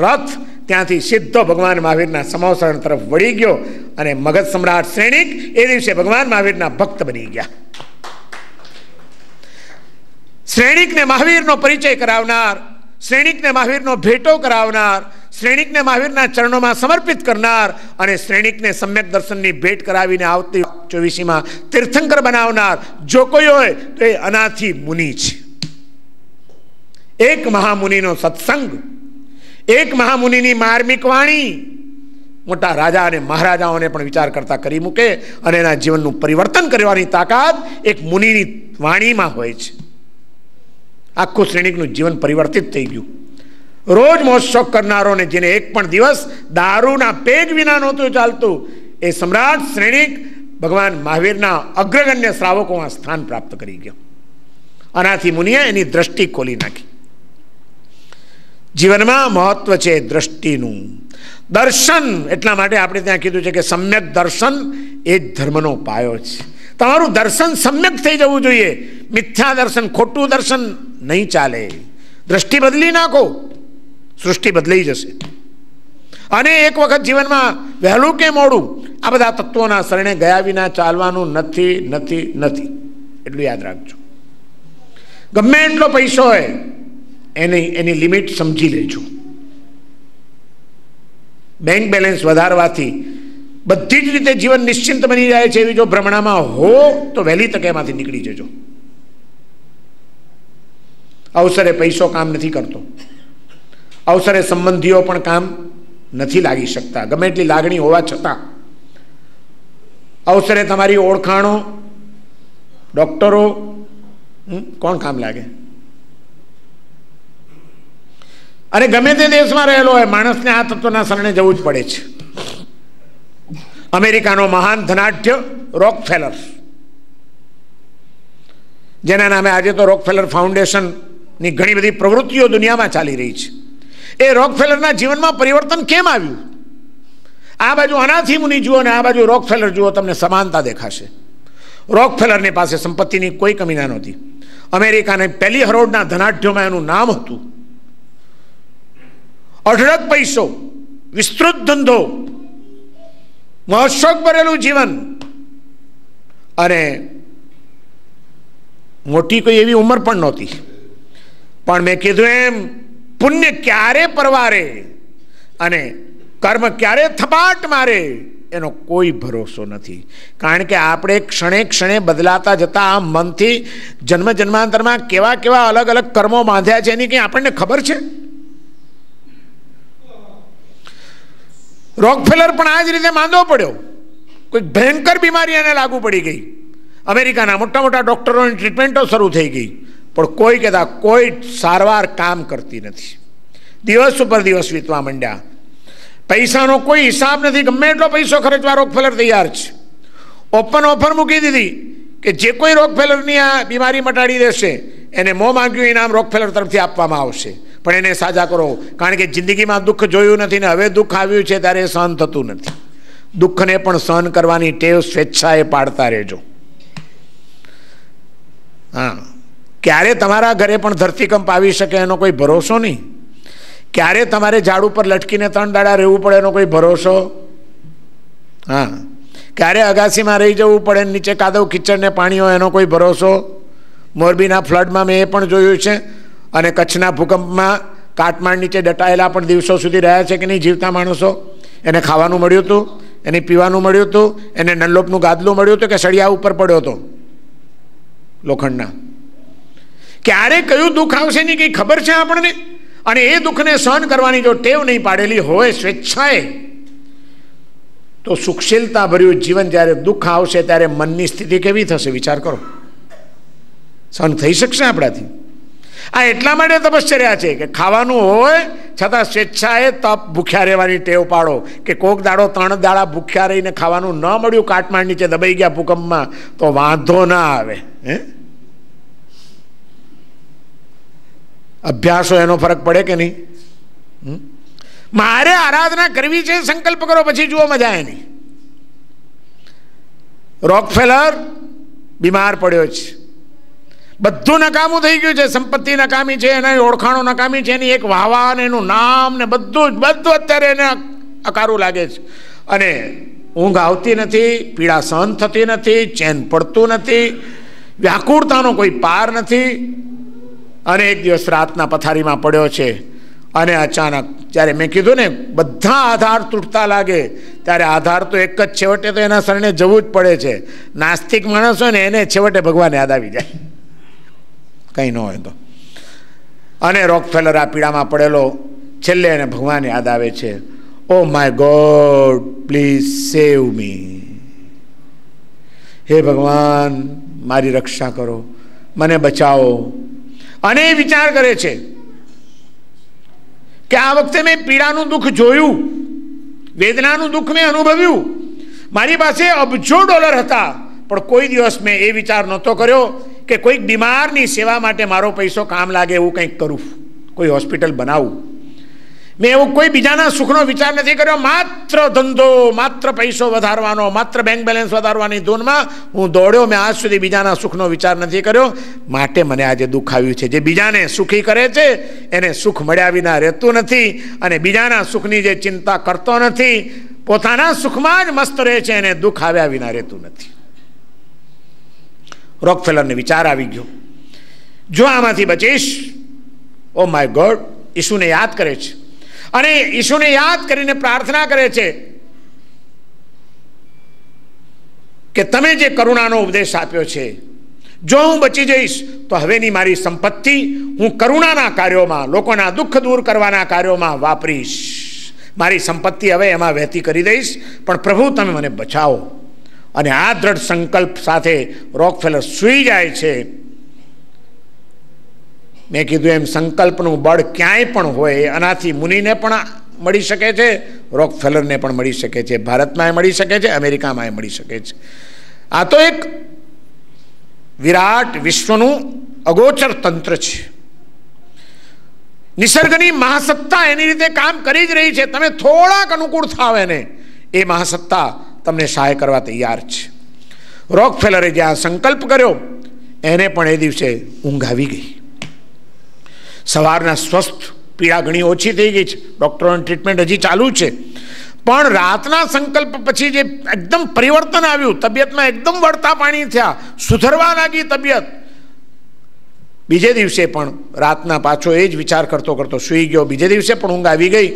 રથ ત્યાંથી સીધો ભગવાન મહાવીરના સમોસરણ તરફ વળી ગયો અને મગધ સમ્રાટ શ્રેણિક એ દિવસે ભગવાન મહાવીરના ભક્ત બની ગયા. શ્રેણિકને મહાવીરનો પરિચય કરાવનાર, શ્રેણિકને મહાવીરનો ભેટો કરાવનાર, શ્રેણિકને મહાવીરના ચરણોમાં સમર્પિત કરનાર અને શ્રેણિકને સમ્યક દર્શનની ભેટ કરાવીને આવતી 24મીમાં તીર્થંકર બનાવનાર જો કોઈ હોય તો એ અનાથી મુનિ છે. એક મહામુનિનો સત્સંગ, એક મહામુનિની માર્મિક વાણી મોટા રાજા અને મહારાજાઓને પણ વિચાર કરતા કરી મૂકે અને એના જીવનનું પરિવર્તન કરવાની તાકાત એક મુનિની વાણીમાં હોય છે. આખું શ્રેણિકનું જીવન પરિવર્તિત થઈ ગયું. રોજ મોજશોખ કરનારોને જેને એક પણ દિવસ દારૂના પેગ વિના નહોતું ચાલતું, એ સમ્રાટ શ્રેણિક ભગવાન મહાવીરના અગ્રગણ્ય શ્રાવકોમાં સ્થાન પ્રાપ્ત કરી ગયો. આનાથી મુનિએ એની દ્રષ્ટિ ખોલી નાખી. જીવનમાં મહત્વ છે દ્રષ્ટિનું. દર્શન એટલા માટે આપણે ત્યાં કીધું છે કે સમ્યક દર્શન એ જ ધર્મનો પાયો છે. તમારું દર્શન સમ્યક થઈ જવું જોઈએ. મિથ્યા દર્શન, ખોટું દર્શન નહીં ચાલે. દ્રષ્ટિ બદલી નાખો, સૃષ્ટિ બદલાઈ જશે. અને એક વખત જીવનમાં વહેલું કે મોડું આ બધા તત્વોના શરણે ગયા વિના ચાલવાનું નથી નથી નથી એટલું યાદ રાખજો. ગમે એટલો પૈસો હોય એની લિમિટ સમજી લેજો. બેંક બેલેન્સ વધારવાથી બધી જ રીતે જીવન નિશ્ચિંત બની જાય છે એવી જો ભ્રમણામાં હો તો વહેલી તકે એમાંથી નીકળી જજો. અવસરે પૈસો કામ નથી કરતો, અવસરે સંબંધીઓ પણ કામ નથી લાગી શકતા, ગમે એટલી લાગણી હોવા છતાં. અવસરે તમારી ઓળખાણો, ડોક્ટરો, કોણ કામ લાગે? અને ગમે તે દેશમાં રહેલો હોય માણસને આ તત્વના શરણે જવું જ પડે છે. અમેરિકાનો મહાન ધનાઢ્ય રોકફેલર, જેના નામે આજે તો રોકફેલર ફાઉન્ડેશનની ઘણી બધી પ્રવૃત્તિઓ દુનિયામાં ચાલી રહી છે. એ રોકફેલરના જીવનમાં પરિવર્તન કેમ આવ્યું? આ બાજુ અનાથી મુનિ જુઓ અને આ બાજુ રોકફેલર જુઓ, તમને સમાનતા દેખાશે. રોકફેલરની પાસે સંપત્તિની કોઈ કમી ના નહોતી. અમેરિકાની પહેલી હરોળના ધનાઢ્યોમાં એનું નામ હતું. અઢળક પૈસો, વિસ્તૃત ધંધો, મોજશોખ ભરેલું જીવન, અને મોટી કોઈ એવી ઉંમર પણ નહોતી. પણ મેં કીધું એમ પુણ્ય ક્યારે પરવારે અને કર્મ ક્યારે થપાટ મારે એનો કોઈ ભરોસો નથી. કારણ કે આપણે ક્ષણે ક્ષણે બદલાતા જતા આ મનથી જન્મ જન્માંતરમાં કેવા કેવા અલગ અલગ કર્મો બાંધ્યા છે એની કંઈ આપણને ખબર છે? રોકફેલર પણ આ જ રીતે માંદો પડ્યો. કોઈ ભયંકર બીમારી એને લાગુ પડી ગઈ. અમેરિકાના મોટા મોટા ડોક્ટરોની ટ્રીટમેન્ટો શરૂ થઈ ગઈ, પણ કોઈ કહેતા કોઈ સારવાર કામ કરતી નથી. દિવસ ઉપર દિવસ વીતવા માંડ્યા. પૈસાનો કોઈ હિસાબ નથી, ગમે એટલો પૈસો ખર્ચવા રોકફેલર તૈયાર છે. ઓપન ઓફર મૂકી દીધી કે જે કોઈ રોકફેલરની આ બીમારી મટાડી દેશે એને મોં માંગ્યું ઇનામ રોકફેલર તરફથી આપવામાં આવશે, પણ એને સાજા કરો. કારણ કે જિંદગીમાં દુઃખ જોયું નથી ને હવે દુઃખ આવ્યું છે ત્યારે સહન થતું નથી. દુઃખને પણ સહન કરવાની ટેવ સ્વેચ્છાએ પાડતા રહેજો. હા, ક્યારે તમારા ઘરે પણ ધરતીકંપ આવી શકે એનો કોઈ ભરોસો નહીં. ક્યારે તમારે ઝાડ ઉપર લટકીને 3 દાડા રહેવું પડે એનો કોઈ ભરોસો. હા, ક્યારે અગાસીમાં રહી જવું પડે, નીચે કાદવ કિચડને પાણી હોય એનો કોઈ ભરોસો. મોરબીના ફ્લડમાં મેં એ પણ જોયું છે, અને કચ્છના ભૂકંપમાં કાટમાળ નીચે દટાયેલા પણ દિવસો સુધી રહ્યા છે કે નહીં જીવતા માણસો. એને ખાવાનું મળ્યું હતું, એને પીવાનું મળ્યું હતું, એને નલ્લોપનું ગાદલું મળ્યું હતું કે સળિયા ઉપર પડ્યો હતો લોખંડના. ક્યારે કયું દુઃખ આવશે નહીં કંઈ ખબર છે આપણને. અને એ દુઃખને સહન કરવાની જો ટેવ નહીં પાડેલી હોય સ્વેચ્છાએ, તો સુખશીલતા ભર્યું જીવન જ્યારે દુઃખ આવશે ત્યારે મનની સ્થિતિ કેવી થશે વિચાર કરો. સહન થઈ શકશે આપણાથી? આ એટલા માટે તપશ્ચર્યા છે કે ખાવાનું હોય છતાં સ્વેચ્છાએ તપ ભૂખ્યા રહેવાની ટેવ પાડો. કે કોક દાડો 3 દાડા ભૂખ્યા રહીને ખાવાનું ન મળ્યું, કાટમાળ નીચે દબાઈ ગયા ભૂકંપમાં, તો વાંધો ના આવે. અભ્યાસો એનો ફરક પડે કે નહીં? મારે આરાધના કરવી છે સંકલ્પ કરો, પછી જુઓ મજા એની. રોકફેલર બીમાર પડ્યો છે, બધું નકામું થઈ ગયું છે. સંપત્તિ નકામી છે, એની ઓળખાણો નકામી છે, એની એક વાહવા ને એનું નામ ને બધું અત્યારે એને અકારું લાગે છે. અને ઊંઘ આવતી નથી, પીડા સહન થતી નથી, ચેન પડતું નથી, વ્યાકુળતાનો કોઈ પાર નથી. અને એક દિવસ રાતના પથારીમાં પડ્યો છે, અને અચાનક જ્યારે મેં કીધું ને બધા આધાર તૂટતા લાગે ત્યારે આધાર તો એક જ, છેવટે તો એના શરણે જવું જ પડે છે. નાસ્તિક માણસ હોય ને એને છેવટે ભગવાન યાદ આવી જાય, કંઈ ન હોય તો. અને રોકફેલર આ પીડામાં પડેલો છેલ્લે એને ભગવાન યાદ આવે છે. Oh my God please save મી. હે ભગવાન મારી રક્ષા કરો, મને બચાવો. અને એ વિચાર કરે છે કે આ વખતે મેં પીડાનું દુઃખ જોયું, વેદનાનું દુઃખ મેં અનુભવ્યું. મારી પાસે અબજો ડોલર હતા, પણ કોઈ દિવસ મેં એ વિચાર નહોતો કર્યો કે કોઈક બીમારની સેવા માટે મારો પૈસો કામ લાગે એવું કંઈક કરું, કોઈ હોસ્પિટલ બનાવું. મેં એવું કોઈ બીજાના સુખનો વિચાર નથી કર્યો. માત્ર ધંધો, માત્ર પૈસો વધારવાનો, માત્ર બેંક બેલેન્સ વધારવાની ધૂનમાં હું દોડ્યો. મેં આજ સુધી બીજાના સુખનો વિચાર નથી કર્યો. માટે મને આજે દુઃખ આવ્યું છે. જે બીજાને સુખી કરે છે એને સુખ મળ્યા વિના રહેતું નથી, અને બીજાના સુખની જે ચિંતા કરતો નથી, પોતાના સુખમાં જ મસ્ત રહે છે, એને દુઃખ આવ્યા વિના રહેતું નથી. રોકફેલરને વિચાર આવી ગયો, જો આમાંથી બચીશ. ઓ માય ગોડ, ઈશુને યાદ કરે છે, અને ઈશુને યાદ કરીને પ્રાર્થના કરે છે કે તમે જે કરુણાનો ઉપદેશ આપ્યો છે, જો હું બચી જઈશ તો હવેની મારી સંપત્તિ હું કરુણાના કાર્યોમાં, લોકોના દુઃખ દૂર કરવાના કાર્યોમાં વાપરીશ. મારી સંપત્તિ હવે એમાં વહેતી કરી દઈશ, પણ પ્રભુ તમે મને બચાવો. અને આ દ્રઢ સંકલ્પ સાથે રોકફેલર સૂઈ જાય છે. મેં કીધું એમ સંકલ્પનું બળ ક્યાંય પણ હોય, આનાથી મુનિને પણ મળી શકે છે, રોકફેલરને પણ મળી શકે છે, ભારતમાં મળી શકે છે, અમેરિકામાં મળી શકે છે. આ તો એક વિરાટ વિશ્વનું અગોચર તંત્ર છે. નિસર્ગની મહાસત્તા એની રીતે કામ કરી જ રહી છે. તમે થોડાક અનુકૂળ થાવ એને, એ મહાસત્તા તમને સહાય કરવા તૈયાર છે. રોકફેલરે જે આ સંકલ્પ કર્યો એને પણ એ દિવસે ઊંઘ આવી ગઈ. સવારના સ્વસ્થ, પીડા ઘણી ઓછી થઈ ગઈ છે, ડૉક્ટરોની ટ્રીટમેન્ટ હજી ચાલુ છે, પણ રાતના સંકલ્પ પછી જે એકદમ પરિવર્તન આવ્યું, તબિયતમાં એકદમ વળતા પાણી થયા, સુધરવા લાગી તબિયત, બીજે દિવસે પણ રાતના પાછો એ જ વિચાર કરતો કરતો સૂઈ ગયો. બીજે દિવસે પણ ઊંઘ આવી ગઈ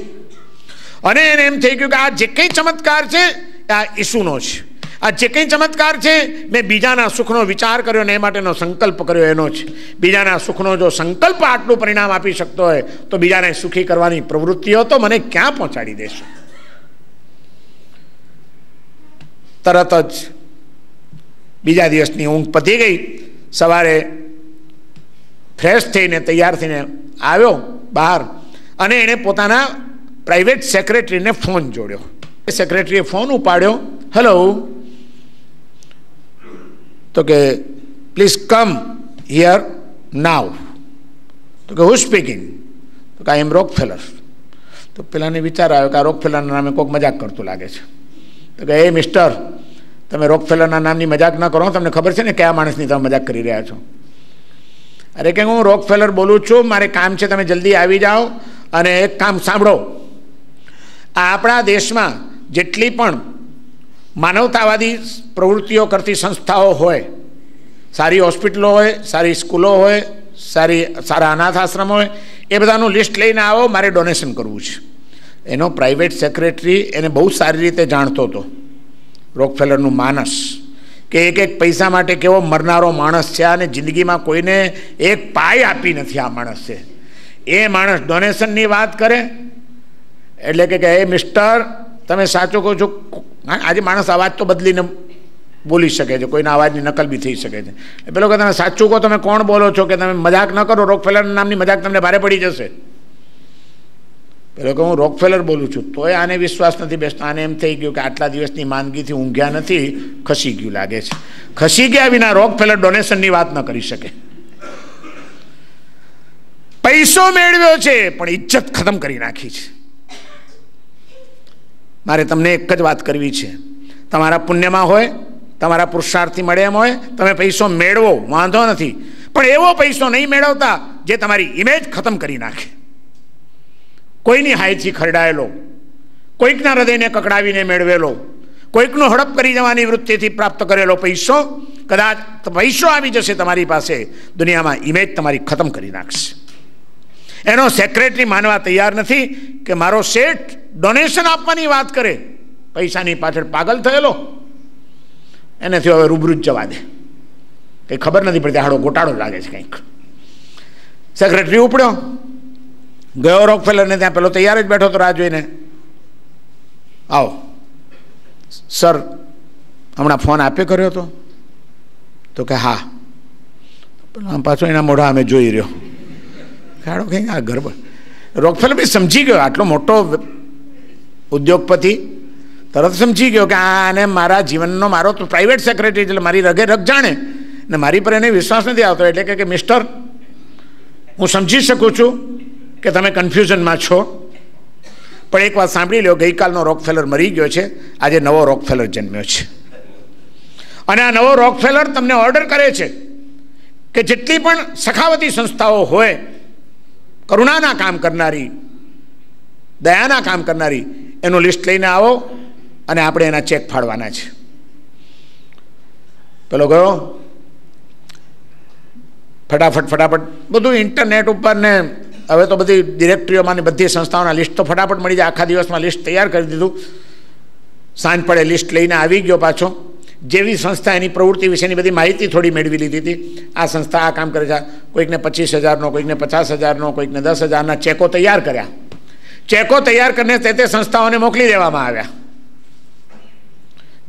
અને એને એમ થઈ ગયું કે આ જે કંઈ ચમત્કાર છે આ ઈસુનો છે, આ જે કંઈ ચમત્કાર છે મેં બીજાના સુખનો વિચાર કર્યો ને એ માટેનો સંકલ્પ કર્યો એનો છે. બીજાના સુખનો જો સંકલ્પ આટલું પરિણામ આપી શકતો હોય તો બીજાને સુખી કરવાની પ્રવૃત્તિઓ તો મને ક્યાં પહોંચાડી દેશે. તરત જ બીજા દિવસની ઊંઘ પતી ગઈ. સવારે ફ્રેશ થઈને તૈયાર થઈને આવ્યો બહાર અને એણે પોતાના પ્રાઇવેટ સેક્રેટરીને ફોન જોડ્યો. સેક્રેટરીએ ફોન ઉપાડ્યો. હેલો, તો કે પ્લીઝ કમ હિયર નાવ. તો કે હુ સ્પીકિંગ? તો કે આઈ એમ રોકફેલર. તો પેલાને વિચાર આવ્યો કે આ રોકફેલરના નામે કોઈક મજાક કરતું લાગે છે. તો કે એ મિસ્ટર, તમે રોકફેલરના નામની મજાક ન કરો, તમને ખબર છે ને કયા માણસની તમે મજાક કરી રહ્યા છો? અરે કે હું રોકફેલર બોલું છું, મારે કામ છે, તમે જલ્દી આવી જાઓ અને એક કામ સાંભળો. આપણા દેશમાં જેટલી પણ માનવતાવાદી પ્રવૃત્તિઓ કરતી સંસ્થાઓ હોય, સારી હોસ્પિટલો હોય, સારી સ્કૂલો હોય, સારા અનાથ આશ્રમ હોય, એ બધાનું લિસ્ટ લઈને આવો, મારે ડોનેશન કરવું છે. એનો પ્રાઇવેટ સેક્રેટરી એને બહુ સારી રીતે જાણતો હતો, રોકફેલરનું માનસ, કે એક એક પૈસા માટે કેવો મરનારો માણસ છે અને જિંદગીમાં કોઈને એક પાય આપી નથી આ માણસ છે. એ માણસ ડોનેશનની વાત કરે એટલે કે એ મિસ્ટર, તમે સાચું કહો છો. આજે માણસ અવાજ તો બદલીને બોલી શકે છે, કોઈના અવાજની નકલ બી થઈ શકે છે. પેલો કે તમે સાચું કહો, તમે કોણ બોલો છો, કે તમે મજાક ન કરો, રોકફેલર નામની મજાક તમને ભારે પડી જશે. પેલો કે હું રોકફેલર બોલું છું. તોય આને વિશ્વાસ નથી બેસતો. આને એમ થઈ ગયું કે આટલા દિવસની માંદગીથી ઊંઘ્યા નથી, ખસી ગયું લાગે છે. ખસી ગયા વિના રોકફેલર ડોનેશનની વાત ન કરી શકે. પૈસો મેળવ્યો છે પણ ઇજ્જત ખતમ કરી નાખી છે. મારે તમને એક જ વાત કરવી છે. તમારા પુણ્યમાં હોય, તમારા પુરુષાર્થથી મળે એમ હોય, તમે પૈસો મેળવો, વાંધો નથી, પણ એવો પૈસો નહીં મેળવતા જે તમારી ઇમેજ ખતમ કરી નાખે. કોઈની હાયથી ખરડાયેલો, કોઈકના હૃદયને કકડાવીને મેળવેલો, કોઈકનું હડપ કરી જવાની વૃત્તિથી પ્રાપ્ત કરેલો પૈસો, કદાચ પૈસો આવી જશે તમારી પાસે, દુનિયામાં ઇમેજ તમારી ખતમ કરી નાખશે. એનો સેક્રેટરી માનવા તૈયાર નથી કે મારો શેઠ ડોનેશન આપવાની વાત કરે, પૈસાની પાછળ પાગલ થયેલો, એનેથી હવે રૂબરૂ જ જવા દે. કંઈ ખબર નથી પડતી, હાડો ગોટાળો લાગે છે કંઈક. સેક્રેટરી ઉપડ્યો, ગયો રોકફેલરને ત્યાં. પેલો તૈયાર જ બેઠો હતો રાહ જોઈને. આવો સર, હમણાં ફોન આપે કર્યો હતો? તો કે હા. આમ પાછો એના મોઢા અમે જોઈ રહ્યો. હાડો કંઈક આ ગરબડ. રોકફેલર બી સમજી ગયો, આટલો મોટો ઉદ્યોગપતિ તરત સમજી ગયો કે આને મારા જીવનનો, મારો તો પ્રાઇવેટ સેક્રેટરી એટલે મારી રગે રગ જાણે ને મારી પર એને વિશ્વાસ નથી આવતો. એટલે કે મિસ્ટર, હું સમજી શકું છું કે તમે કન્ફ્યુઝનમાં છો, પણ એક વાત સાંભળી લો, ગઈકાલનો રોકફેલર મરી ગયો છે, આજે નવો રોકફેલર જન્મ્યો છે. અને આ નવો રોકફેલર તમને ઓર્ડર કરે છે કે જેટલી પણ સખાવતી સંસ્થાઓ હોય, કરુણાના કામ કરનારી, દયાના કામ કરનારી, એનું લિસ્ટ લઈને આવો અને આપણે એના ચેક ફાડવાના છે. પેલો ગયો, ફટાફટ બધું ઇન્ટરનેટ ઉપર ને હવે તો બધી ડિરેક્ટરીઓમાં બધી સંસ્થાઓના લિસ્ટ તો ફટાફટ મળી જાય. આખા દિવસમાં લિસ્ટ તૈયાર કરી દીધું. સાંજ પડે લિસ્ટ લઈને આવી ગયો પાછો. જેવી સંસ્થા એની પ્રવૃત્તિ વિશેની બધી માહિતી થોડી મેળવી લીધી હતી. આ સંસ્થા આ કામ કરે છે, કોઈકને 25,000નો, કોઈકને 50,000નો, કોઈકને 10,000ના ચેકો તૈયાર કર્યા. ચેકો તૈયાર કરીને તે સંસ્થાઓને મોકલી દેવામાં આવ્યા.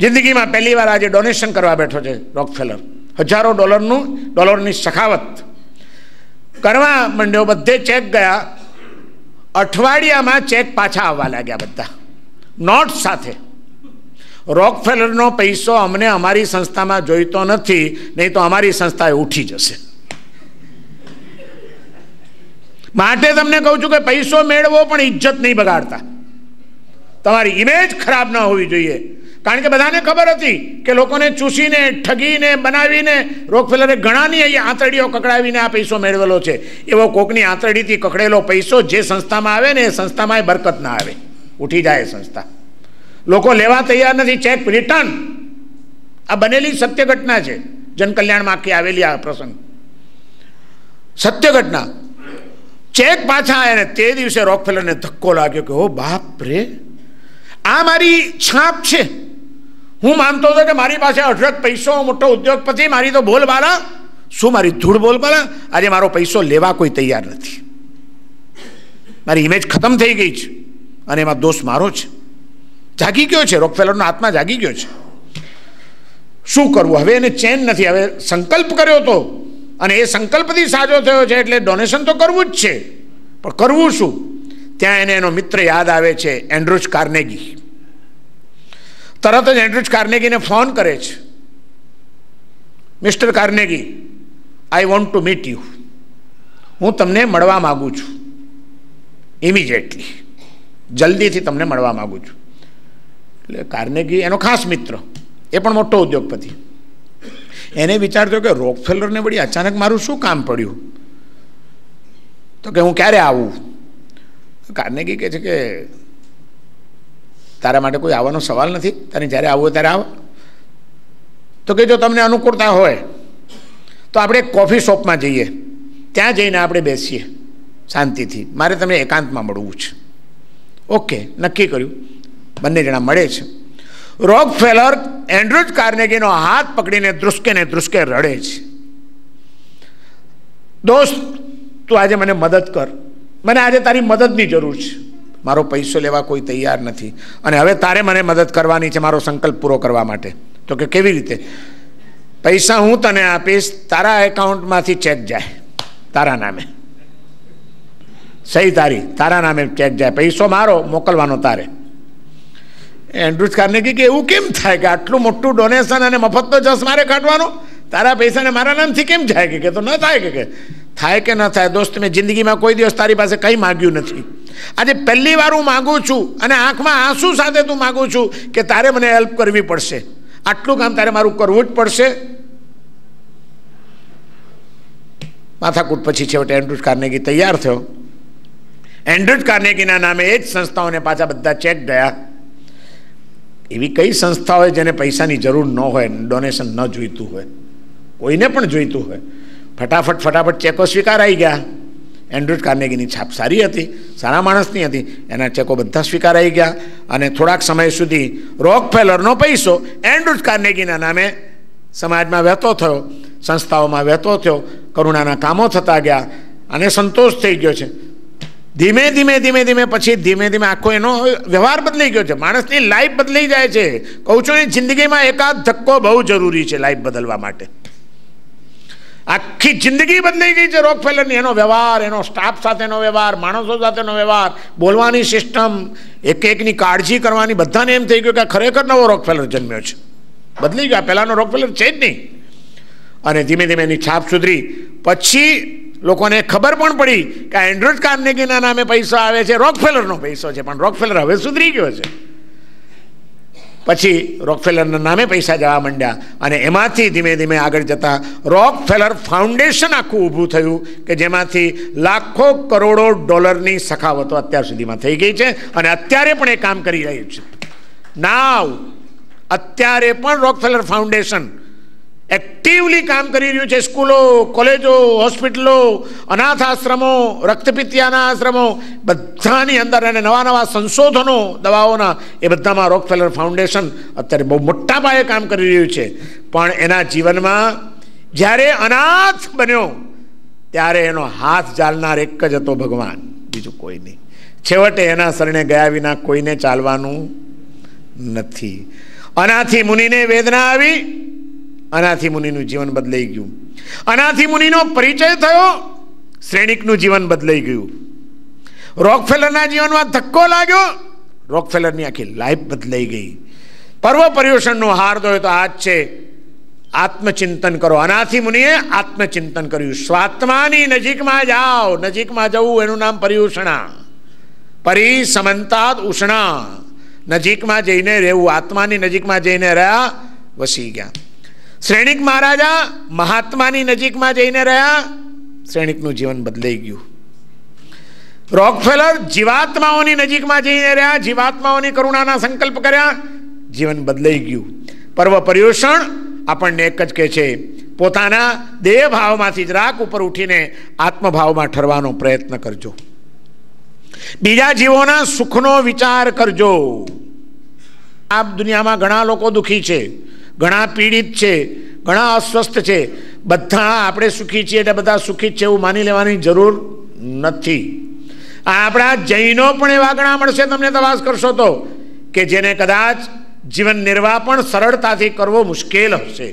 જિંદગીમાં પહેલી વાર આજે ડોનેશન કરવા બેઠો છે રોકફેલર. હજારો ડોલરની સખાવત કરવા માંડ્યો. બધે ચેક ગયા. અઠવાડિયામાં ચેક પાછા આવવા લાગ્યા, બધા નોટ સાથે. રોકફેલરનો પૈસો અમને અમારી સંસ્થામાં જોઈતો નથી, નહીં તો અમારી સંસ્થા ઉઠી જશે. માટે તમને કહું છું કે પૈસો મેળવો પણ ઇજ્જત નહીં બગાડતા. તમારી ઇમેજ ખરાબ ન હોવી જોઈએ. કારણ કે બધાને ખબર હતી કે લોકોને ચૂસીને, ઠગીને, બનાવીને રોકફેલરે ઘણાની અહીં આંતરડીઓ કકડાવીને આ પૈસો મેળવેલો છે. એવો કોકની આંતરડીથી કકડેલો પૈસો જે સંસ્થામાં આવે ને એ સંસ્થામાં બરકત ના આવે, ઉઠી જાય સંસ્થા. લોકો લેવા તૈયાર નથી. Cheque return. આ બનેલી સત્ય ઘટના છે. જનકલ્યાણમાં આખી આવેલી આ પ્રસંગ સત્ય ઘટના. ચેક પાછા આવ્યા ને તે દિવસે રોકફેલરને ધક્કો લાગ્યો કે ઓ બાપ રે, આ મારી છાપ છે. હું માનતો હતો કે મારી પાસે અઢળક પૈસો, મોટો ઉદ્યોગપતિ, મારી તો બોલબાલા. શું મારી ધૂળ બોલબાલા? આજે મારો પૈસો લેવા કોઈ તૈયાર નથી. મારી ઇમેજ ખતમ થઈ ગઈ છે અને એમાં દોષ મારો છે. જાગી ગયો છે, રોકફેલરનો આત્મા જાગી ગયો છે. શું કરવું હવે? એને ચેન નથી. હવે સંકલ્પ કર્યો તો અને એ સંકલ્પથી સાજો થયો છે એટલે ડોનેશન તો કરવું જ છે, પણ કરવું શું? ત્યાં એને એનો મિત્ર યાદ આવે છે, એન્ડ્રુજ કાર્નેગી. તરત જ એન્ડ્રુજ કાર્નેગીને ફોન કરે છે. Mister Carnegie, I want to meet you. હું તમને મળવા માગું છું, ઇમિડિયેટલી, જલ્દીથી તમને મળવા માગું છું. એટલે કાર્નેગી એનો ખાસ મિત્ર, એ પણ મોટો ઉદ્યોગપતિ, એને વિચાર થયો કે રોકફેલરને વળી અચાનક મારું શું કામ પડ્યું, તો કે હું ક્યારે આવું? કાર્નેગી કહે છે કે તારા માટે કોઈ આવવાનો સવાલ નથી, તને જ્યારે આવવું ત્યારે આવ. તો કે જો તમને અનુકૂળતા હોય તો આપણે કોફી શોપમાં જઈએ, ત્યાં જઈને આપણે બેસીએ શાંતિથી, મારે તમને એકાંતમાં મળવું છે. ઓકે, નક્કી કર્યું. બંને જણા મળે છે. રોકફેલર એન્ડ્રુજ કાર્નેગીનો હાથ પકડીને ધ્રુસકે ને ધ્રુસકે રડે છે. દોસ્ત, તું આજે મને મદદ કર, મને આજે તારી મદદની જરૂર છે. મારો પૈસો લેવા કોઈ તૈયાર નથી અને હવે તારે મને મદદ કરવાની છે મારો સંકલ્પ પૂરો કરવા માટે. તો કે કેવી રીતે? પૈસા હું તને આપીશ, તારા એકાઉન્ટમાંથી ચેક જાય તારા નામે, સહી તારી, તારા નામે ચેક જાય, પૈસો મારો, મોકલવાનો તારે. એન્ડ્રુજ કાર્નેગી કે એવું કેમ થાય કે આટલું મોટું ડોનેશન અને મફતનો જસ મારે કાઢવાનો? તારા પૈસાને મારા નામથી કેમ જાય? કે તો ન થાય. કે થાય કે ન થાય? દોસ્ત, મેં જિંદગીમાં કોઈ દિવસ તારી પાસે કંઈ માગ્યું નથી. આજે પહેલી વાર હું માગું છું અને આંખમાં આંસુ સાથે તું માગું છું કે તારે મને હેલ્પ કરવી પડશે. આટલું કામ તારે મારું કરવું જ પડશે. માથાકૂટ પછી છેવટે એન્ડ્રુજ કાર્નેગી તૈયાર થયો. એન્ડ્રુજ કાર્નેગીના નામે એ જ સંસ્થાઓને પાછા બધા ચેક ગયા. એવી કઈ સંસ્થા હોય જેને પૈસાની જરૂર ન હોય, ડોનેશન ન જોઈતું હોય, કોઈને પણ જોઈતું હોય? ફટાફટ ચેકો સ્વીકારાઈ ગયા. એન્ડ્રુજ કાર્નેગીની છાપ સારી હતી, સારા માણસની હતી, એના ચેકો બધા સ્વીકારાઈ ગયા અને થોડાક સમય સુધી રોકફેલરનો પૈસો એન્ડ્રુજ કાર્નેગીના નામે સમાજમાં વહેતો થયો, સંસ્થાઓમાં વહેતો થયો, કરુણાના કામો થતા ગયા અને સંતોષ થઈ ગયો છે. ધીમે ધીમે પછી ધીમે ધીમે આખો એનો વ્યવહાર બદલાઈ ગયો છે. માણસની લાઈફ બદલાઈ જાય છે. કહું છું ને, જિંદગીમાં એકાદ ધક્કો બહુ જરૂરી છે લાઈફ બદલવા માટે. આખી જિંદગી બદલાઈ ગઈ છે રોકફેલરની. એનો વ્યવહાર, એનો સ્ટાફ સાથેનો વ્યવહાર, માણસો સાથેનો વ્યવહાર, બોલવાની સિસ્ટમ, એકની કાળજી કરવાની, બધાને એમ થઈ ગયું કે ખરેખર નવો રોકફેલર જન્મ્યો છે. બદલી ગયા, પહેલાનો રોકફેલર છે જ નહીં. અને ધીમે ધીમે એની છાપ સુધરી. પછી લોકોને ખબર પણ પડી કે આ એન્ડ્રુજ કાર્નેગીના નામે પૈસો આવે છે, રોકફેલરનો પૈસો છે, પણ રોકફેલર હવે સુધરી ગયો છે. પછી રોકફેલરના નામે પૈસા જવા માંડ્યા અને એમાંથી ધીમે ધીમે આગળ જતા રોકફેલર ફાઉન્ડેશન આખું ઊભું થયું કે જેમાંથી લાખો કરોડો ડોલરની સખાવતો અત્યાર સુધીમાં થઈ ગઈ છે અને અત્યારે પણ એ કામ કરી રહ્યું છે. નાવ અત્યારે પણ રોકફેલર ફાઉન્ડેશન એક્ટિવલી કામ કરી રહ્યું છે. સ્કૂલો, કોલેજો, હોસ્પિટલો, અનાથ આશ્રમો, રક્તપિત્યાના આશ્રમો, બધાની અંદર અને નવા સંશોધનો દવાઓના, એ બધામાં રોકફેલર ફાઉન્ડેશન અત્યારે બહુ મોટા પાયે કામ કરી રહ્યું છે. પણ એના જીવનમાં જ્યારે અનાથ બન્યો ત્યારે એનો હાથ ઝાલનાર એક જ હતો, ભગવાન, બીજું કોઈ નહીં. છેવટે એના શરણે ગયા વિના કોઈને ચાલવાનું નથી. અનાથી મુનિને વેદના આવી, અનાથી મુનિનું જીવન બદલાઈ ગયું. અનાથી મુનિનો પરિચય થયો, શ્રેણિકનું જીવન બદલાઈ ગયું. રોકફેલરના જીવનમાં ધક્કો લાગ્યો, રોકફેલરની આખી લાઈફ બદલાઈ ગઈ. પર્વ પર્યુષણનો હાર દોયો તો આ જ છે, આત્મચિંતન કરો. અનાથી મુનિએ આત્મચિંતન કર્યું. સ્વાત્માની નજીકમાં જાઓ. નજીકમાં જવું એનું નામ પર્યુષણા. પરિસમંતાદ ઉષ્ણા. નજીકમાં જઈને રહેવું. આત્માની નજીકમાં જઈને રહ્યા, વસી ગયા. શ્રેણિક મહારાજા મહાત્માની નજીકમાં જઈને રહ્યા, શ્રેણિકનું જીવન બદલાઈ ગયું. રોકફેલર જીવાત્માઓની નજીકમાં જઈને રહ્યા, જીવાત્માઓની કરુણાના સંકલ્પ કર્યા, જીવન બદલાઈ ગયું. પર્વ પર્યુષણ આપણને એક જ કહે છે, પોતાના દેહ ભાવમાંથી જરાક ઉપર ઉઠીને આત્મભાવમાં ઠરવાનો પ્રયત્ન કરજો. બીજા જીવોના સુખનો વિચાર કરજો. આ દુનિયામાં ઘણા લોકો દુઃખી છે, ઘણા પીડિત છે, ઘણા અસ્વસ્થ છે. બધા આપણે સુખી છીએ એટલે બધા સુખી જ છે એવું માની લેવાની જરૂર નથી. આપણા જૈનો પણ એવા ઘણા મળશે તમને તપાસ કરશો તો, કે જેને કદાચ જીવન નિર્વાહ પણ સરળતાથી કરવો મુશ્કેલ હશે.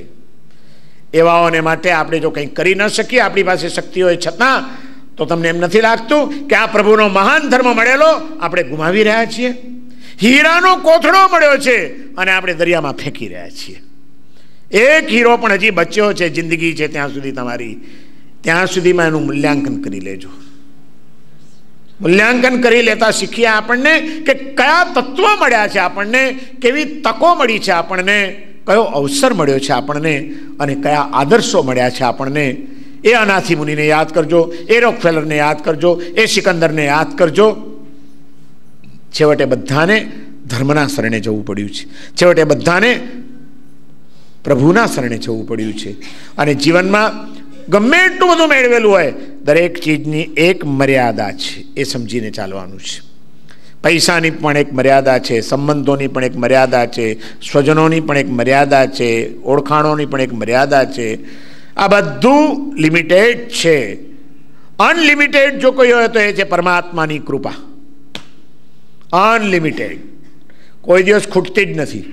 એવાઓને માટે આપણે જો કંઈ કરી ન શકીએ, આપણી પાસે શક્તિ હોય છતાં, તો તમને એમ નથી લાગતું કે આ પ્રભુનો મહાન ધર્મ મળેલો આપણે ગુમાવી રહ્યા છીએ? હીરાનો કોથળો મળ્યો છે અને આપણે દરિયામાં ફેંકી રહ્યા છીએ. એક હીરો પણ હજી બચ્યો છે, જિંદગી છે ત્યાં સુધી તમારી, ત્યાં સુધીમાં એનું મૂલ્યાંકન કરી લેજો. મૂલ્યાંકન કરી લેતા શીખીએ આપણને કે કયા તત્વો મળ્યા છે આપણને, કેવી તકો મળી છે આપણને, કયો અવસર મળ્યો છે આપણને, અને કયા આદર્શો મળ્યા છે આપણને. એ અનાથી મુનિને યાદ કરજો, એ રોકફેલરને યાદ કરજો, એ સિકંદરને યાદ કરજો. છેવટે બધાને ધર્મના શરણે જવું પડ્યું છે, છેવટે બધાને પ્રભુના શરણે જવું પડ્યું છે. અને જીવનમાં ગમે એટલું બધું મેળવેલું હોય, દરેક ચીજની એક મર્યાદા છે, એ સમજીને ચાલવાનું છે. પૈસાની પણ એક મર્યાદા છે, સંબંધોની પણ એક મર્યાદા છે, સ્વજનોની પણ એક મર્યાદા છે, ઓળખાણોની પણ એક મર્યાદા છે. આ બધું લિમિટેડ છે. અનલિમિટેડ જો કોઈ હોય તો એ છે પરમાત્માની કૃપા. અનલિમિટેડ, કોઈ દિવસ ખૂટતી જ નથી.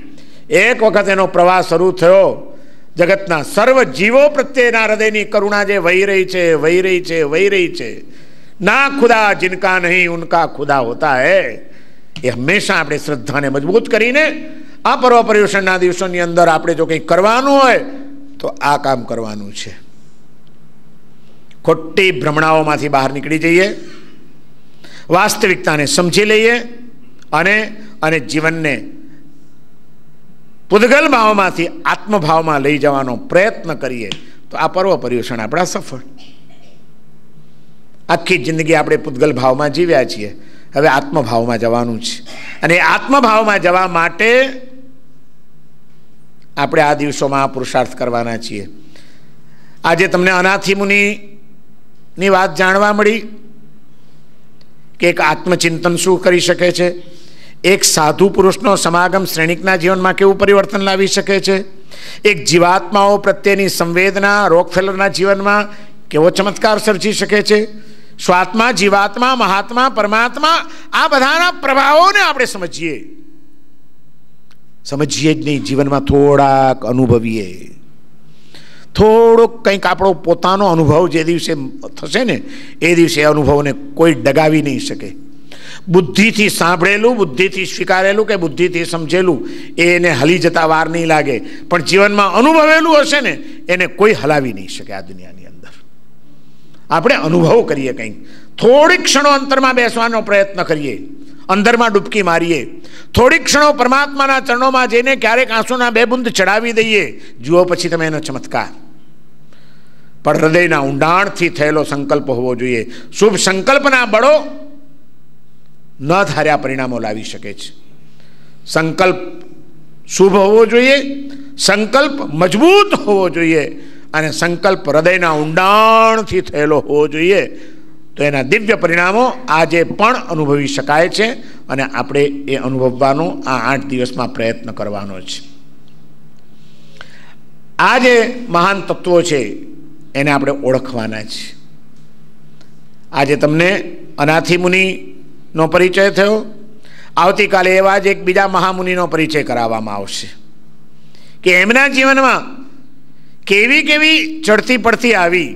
એક વખત એનો પ્રવાહ શરૂ થયો, જગતના સર્વ જીવો પ્રત્યેના હૃદયની કરુણા જે વહી રહી છે, વહી રહી છે, વહી રહી છે. ના ખુદા જિનકા નહીં ઉનકા ખુદા હોતા હૈ. એ હંમેશા આપણે શ્રદ્ધાને મજબૂત કરીને આ પર્વ પર્યુષણના દિવસોની અંદર આપણે જો કંઈક કરવાનું હોય તો આ કામ કરવાનું છે. ખોટી ભ્રમણાઓમાંથી બહાર નીકળી જઈએ, વાસ્તવિકતાને સમજી લઈએ અને જીવનને પૂદગલ ભાવમાંથી આત્મભાવમાં લઈ જવાનો પ્રયત્ન કરીએ તો આ પર્વ પર્યુષણ આપણા સફળ. આખી જિંદગી આપણે પૂદગલ ભાવમાં જીવ્યા છીએ, હવે આત્મભાવમાં જવાનું છે. અને આત્મભાવમાં જવા માટે આપણે આ દિવસોમાં પુરુષાર્થ કરવાના છીએ. આજે તમને અનાથી મુનિની વાત જાણવા મળી કે એક આત્મચિંતન શું કરી શકે છે, એક સાધુ પુરુષનો સમાગમ શ્રેણિકના જીવનમાં કેવું પરિવર્તન લાવી શકે છે, એક જીવાત્માઓ પ્રત્યેની સંવેદના રોકફેલરના જીવનમાં કેવો ચમત્કાર સર્જી શકે છે. સ્વાત્મા, જીવાત્મા, મહાત્મા, પરમાત્મા, આ બધાના પ્રભાવોને આપણે સમજીએ જ નહીં, જીવનમાં થોડાક અનુભવીએ. થોડોક કંઈક આપણો પોતાનો અનુભવ જે દિવસે થશે ને, એ દિવસે અનુભવને કોઈ ડગાવી નહીં શકે. બુદ્ધિથી સાંભળેલું, બુદ્ધિથી સ્વીકારેલું કે બુદ્ધિથી સમજેલું એને હલી જતા વાર નહીં લાગે, પણ જીવનમાં અનુભવેલું હશે ને એને કોઈ હલાવી નહીં શકે આ દુનિયાની અંદર. આપણે અનુભવ કરીએ, કંઈક થોડીક ક્ષણો અંતરમાં બેસવાનો પ્રયત્ન કરીએ, અંદરમાં ડૂબકી મારીએ, થોડીક ક્ષણો પરમાત્માના ચરણોમાં જઈને ક્યારેક આંસુના બે બુંદ ચડાવી દઈએ, જુઓ પછી તમે એનો ચમત્કાર. પણ હૃદયના ઊંડાણથી થયેલો સંકલ્પ હોવો જોઈએ. શુભ સંકલ્પના બળો ન ધાર્યા પરિણામો લાવી શકે છે. સંકલ્પ શુભ હોવો જોઈએ, સંકલ્પ મજબૂત હોવો જોઈએ, અને સંકલ્પ હૃદયના ઊંડાણથી થયેલો હોવો જોઈએ. તો એના દિવ્ય પરિણામો આજે પણ અનુભવી શકાય છે, અને આપણે એ અનુભવવાનો આ 8 દિવસમાં પ્રયત્ન કરવાનો છે. આ જે મહાન તત્વો છે એને આપણે ઓળખવાના છે. આજે તમને અનાથી મુનિનો પરિચય થયો, આવતીકાલે એવા જ એક બીજા મહામુનિનો પરિચય કરાવવામાં આવશે કે એમના જીવનમાં કેવી કેવી ચડતી પડતી આવી,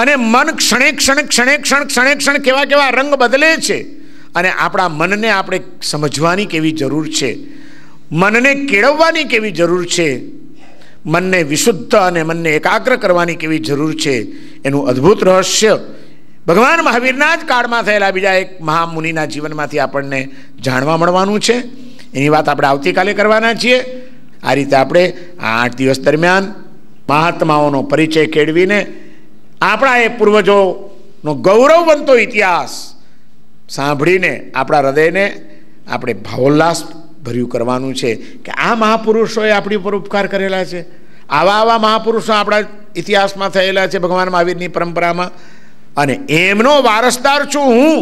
અને મન ક્ષણે ક્ષણ કેવા કેવા રંગ બદલે છે. અને આપણા મનને આપણે સમજવાની કેવી જરૂર છે, મનને કેળવવાની કેવી જરૂર છે, મનને વિશુદ્ધ અને મનને એકાગ્ર કરવાની કેવી જરૂર છે, એનું અદ્ભુત રહસ્ય ભગવાન મહાવીરના જ કાળમાં થયેલા બીજા એક મહામુનિના જીવનમાંથી આપણને જાણવા મળવાનું છે. એની વાત આપણે આવતીકાલે કરવાના છીએ. આ રીતે આપણે આ 8 દિવસ દરમિયાન મહાત્માઓનો પરિચય કેળવીને આપણા એ પૂર્વજો નો ગૌરવવંતો ઇતિહાસ સાંભળીને આપણા હૃદયને આપણે ભાવોલ્લાસ ભર્યું કરવાનું છે કે આ મહાપુરુષોએ આપણી ઉપર ઉપકાર કરેલા છે. આવા મહાપુરુષો આપણા ઇતિહાસમાં થયેલા છે ભગવાન મહાવીરની પરંપરામાં, અને એમનો વારસદાર છું હું,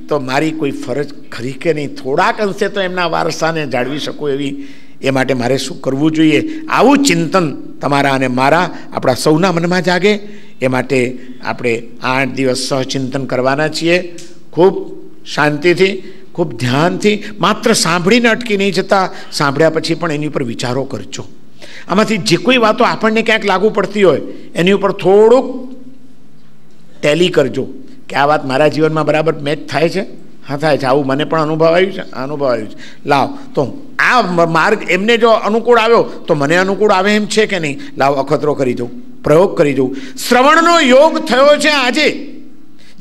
તો મારી કોઈ ફરજ ખરી કે નહીં, થોડાક અંશે તો એમના વારસાને જાળવી શકું એવી, એ માટે મારે શું કરવું જોઈએ, આવું ચિંતન તમારા અને મારા આપણા સૌના મનમાં જાગે. એ માટે આપણે 8 દિવસ સહચિંતન કરવાના છીએ. ખૂબ શાંતિથી, ખૂબ ધ્યાનથી, માત્ર સાંભળીને અટકી નહીં જતા, સાંભળ્યા પછી પણ એની ઉપર વિચારો કરજો. આમાંથી જે કોઈ વાતો આપણને ક્યાંક લાગુ પડતી હોય એની ઉપર થોડુંક ટેલી કરજો કે આ વાત મારા જીવનમાં બરાબર મેચ થાય છે. હા થાય છે, આવું મને પણ અનુભવાયું છે, અનુભવાયું છે. લાવ તો આ માર્ગ એમને જો અનુકૂળ આવ્યો તો મને અનુકૂળ આવે એમ છે કે નહીં, લાવ અખતરો કરી દઉં, પ્રયોગ કરી દઉં. શ્રવણનો યોગ થયો છે આજે,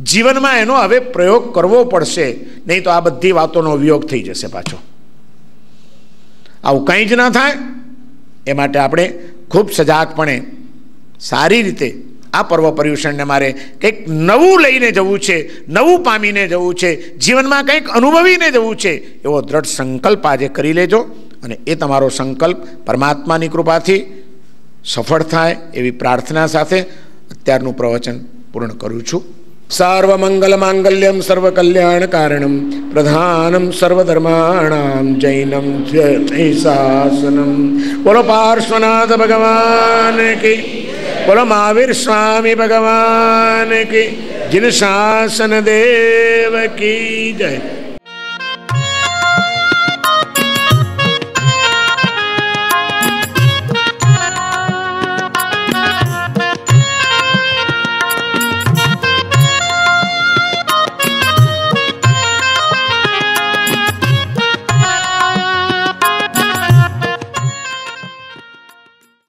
જીવનમાં એનો હવે પ્રયોગ કરવો પડશે, નહીં તો આ બધી વાતોનો વિયોગ થઈ જશે પાછો. આવું કંઈ જ ના થાય એ માટે આપણે ખૂબ સજાગપણે સારી રીતે આ પર્વ પર્યુષણને મારે કંઈક નવું લઈને જવું છે, નવું પામીને જવું છે, જીવનમાં કંઈક અનુભવીને જવું છે, એવો દ્રઢ સંકલ્પ આજે કરી લેજો. અને એ તમારો સંકલ્પ પરમાત્માની કૃપાથી સફળ થાય એવી પ્રાર્થના સાથે અત્યારનું પ્રવચન પૂર્ણ કરું છું. સર્વમંગલ માંગલ્યમ સર્વકલ્યાણ કારણમ પ્રધાનમ સર્વધર્માણામ જૈનમ શાસનમ. બોલો પાર્શ્વનાથ ભગવાન કી, બોલો મહાવીર સ્વામી ભગવાન કી, જીન શાસન દેવ કી જય.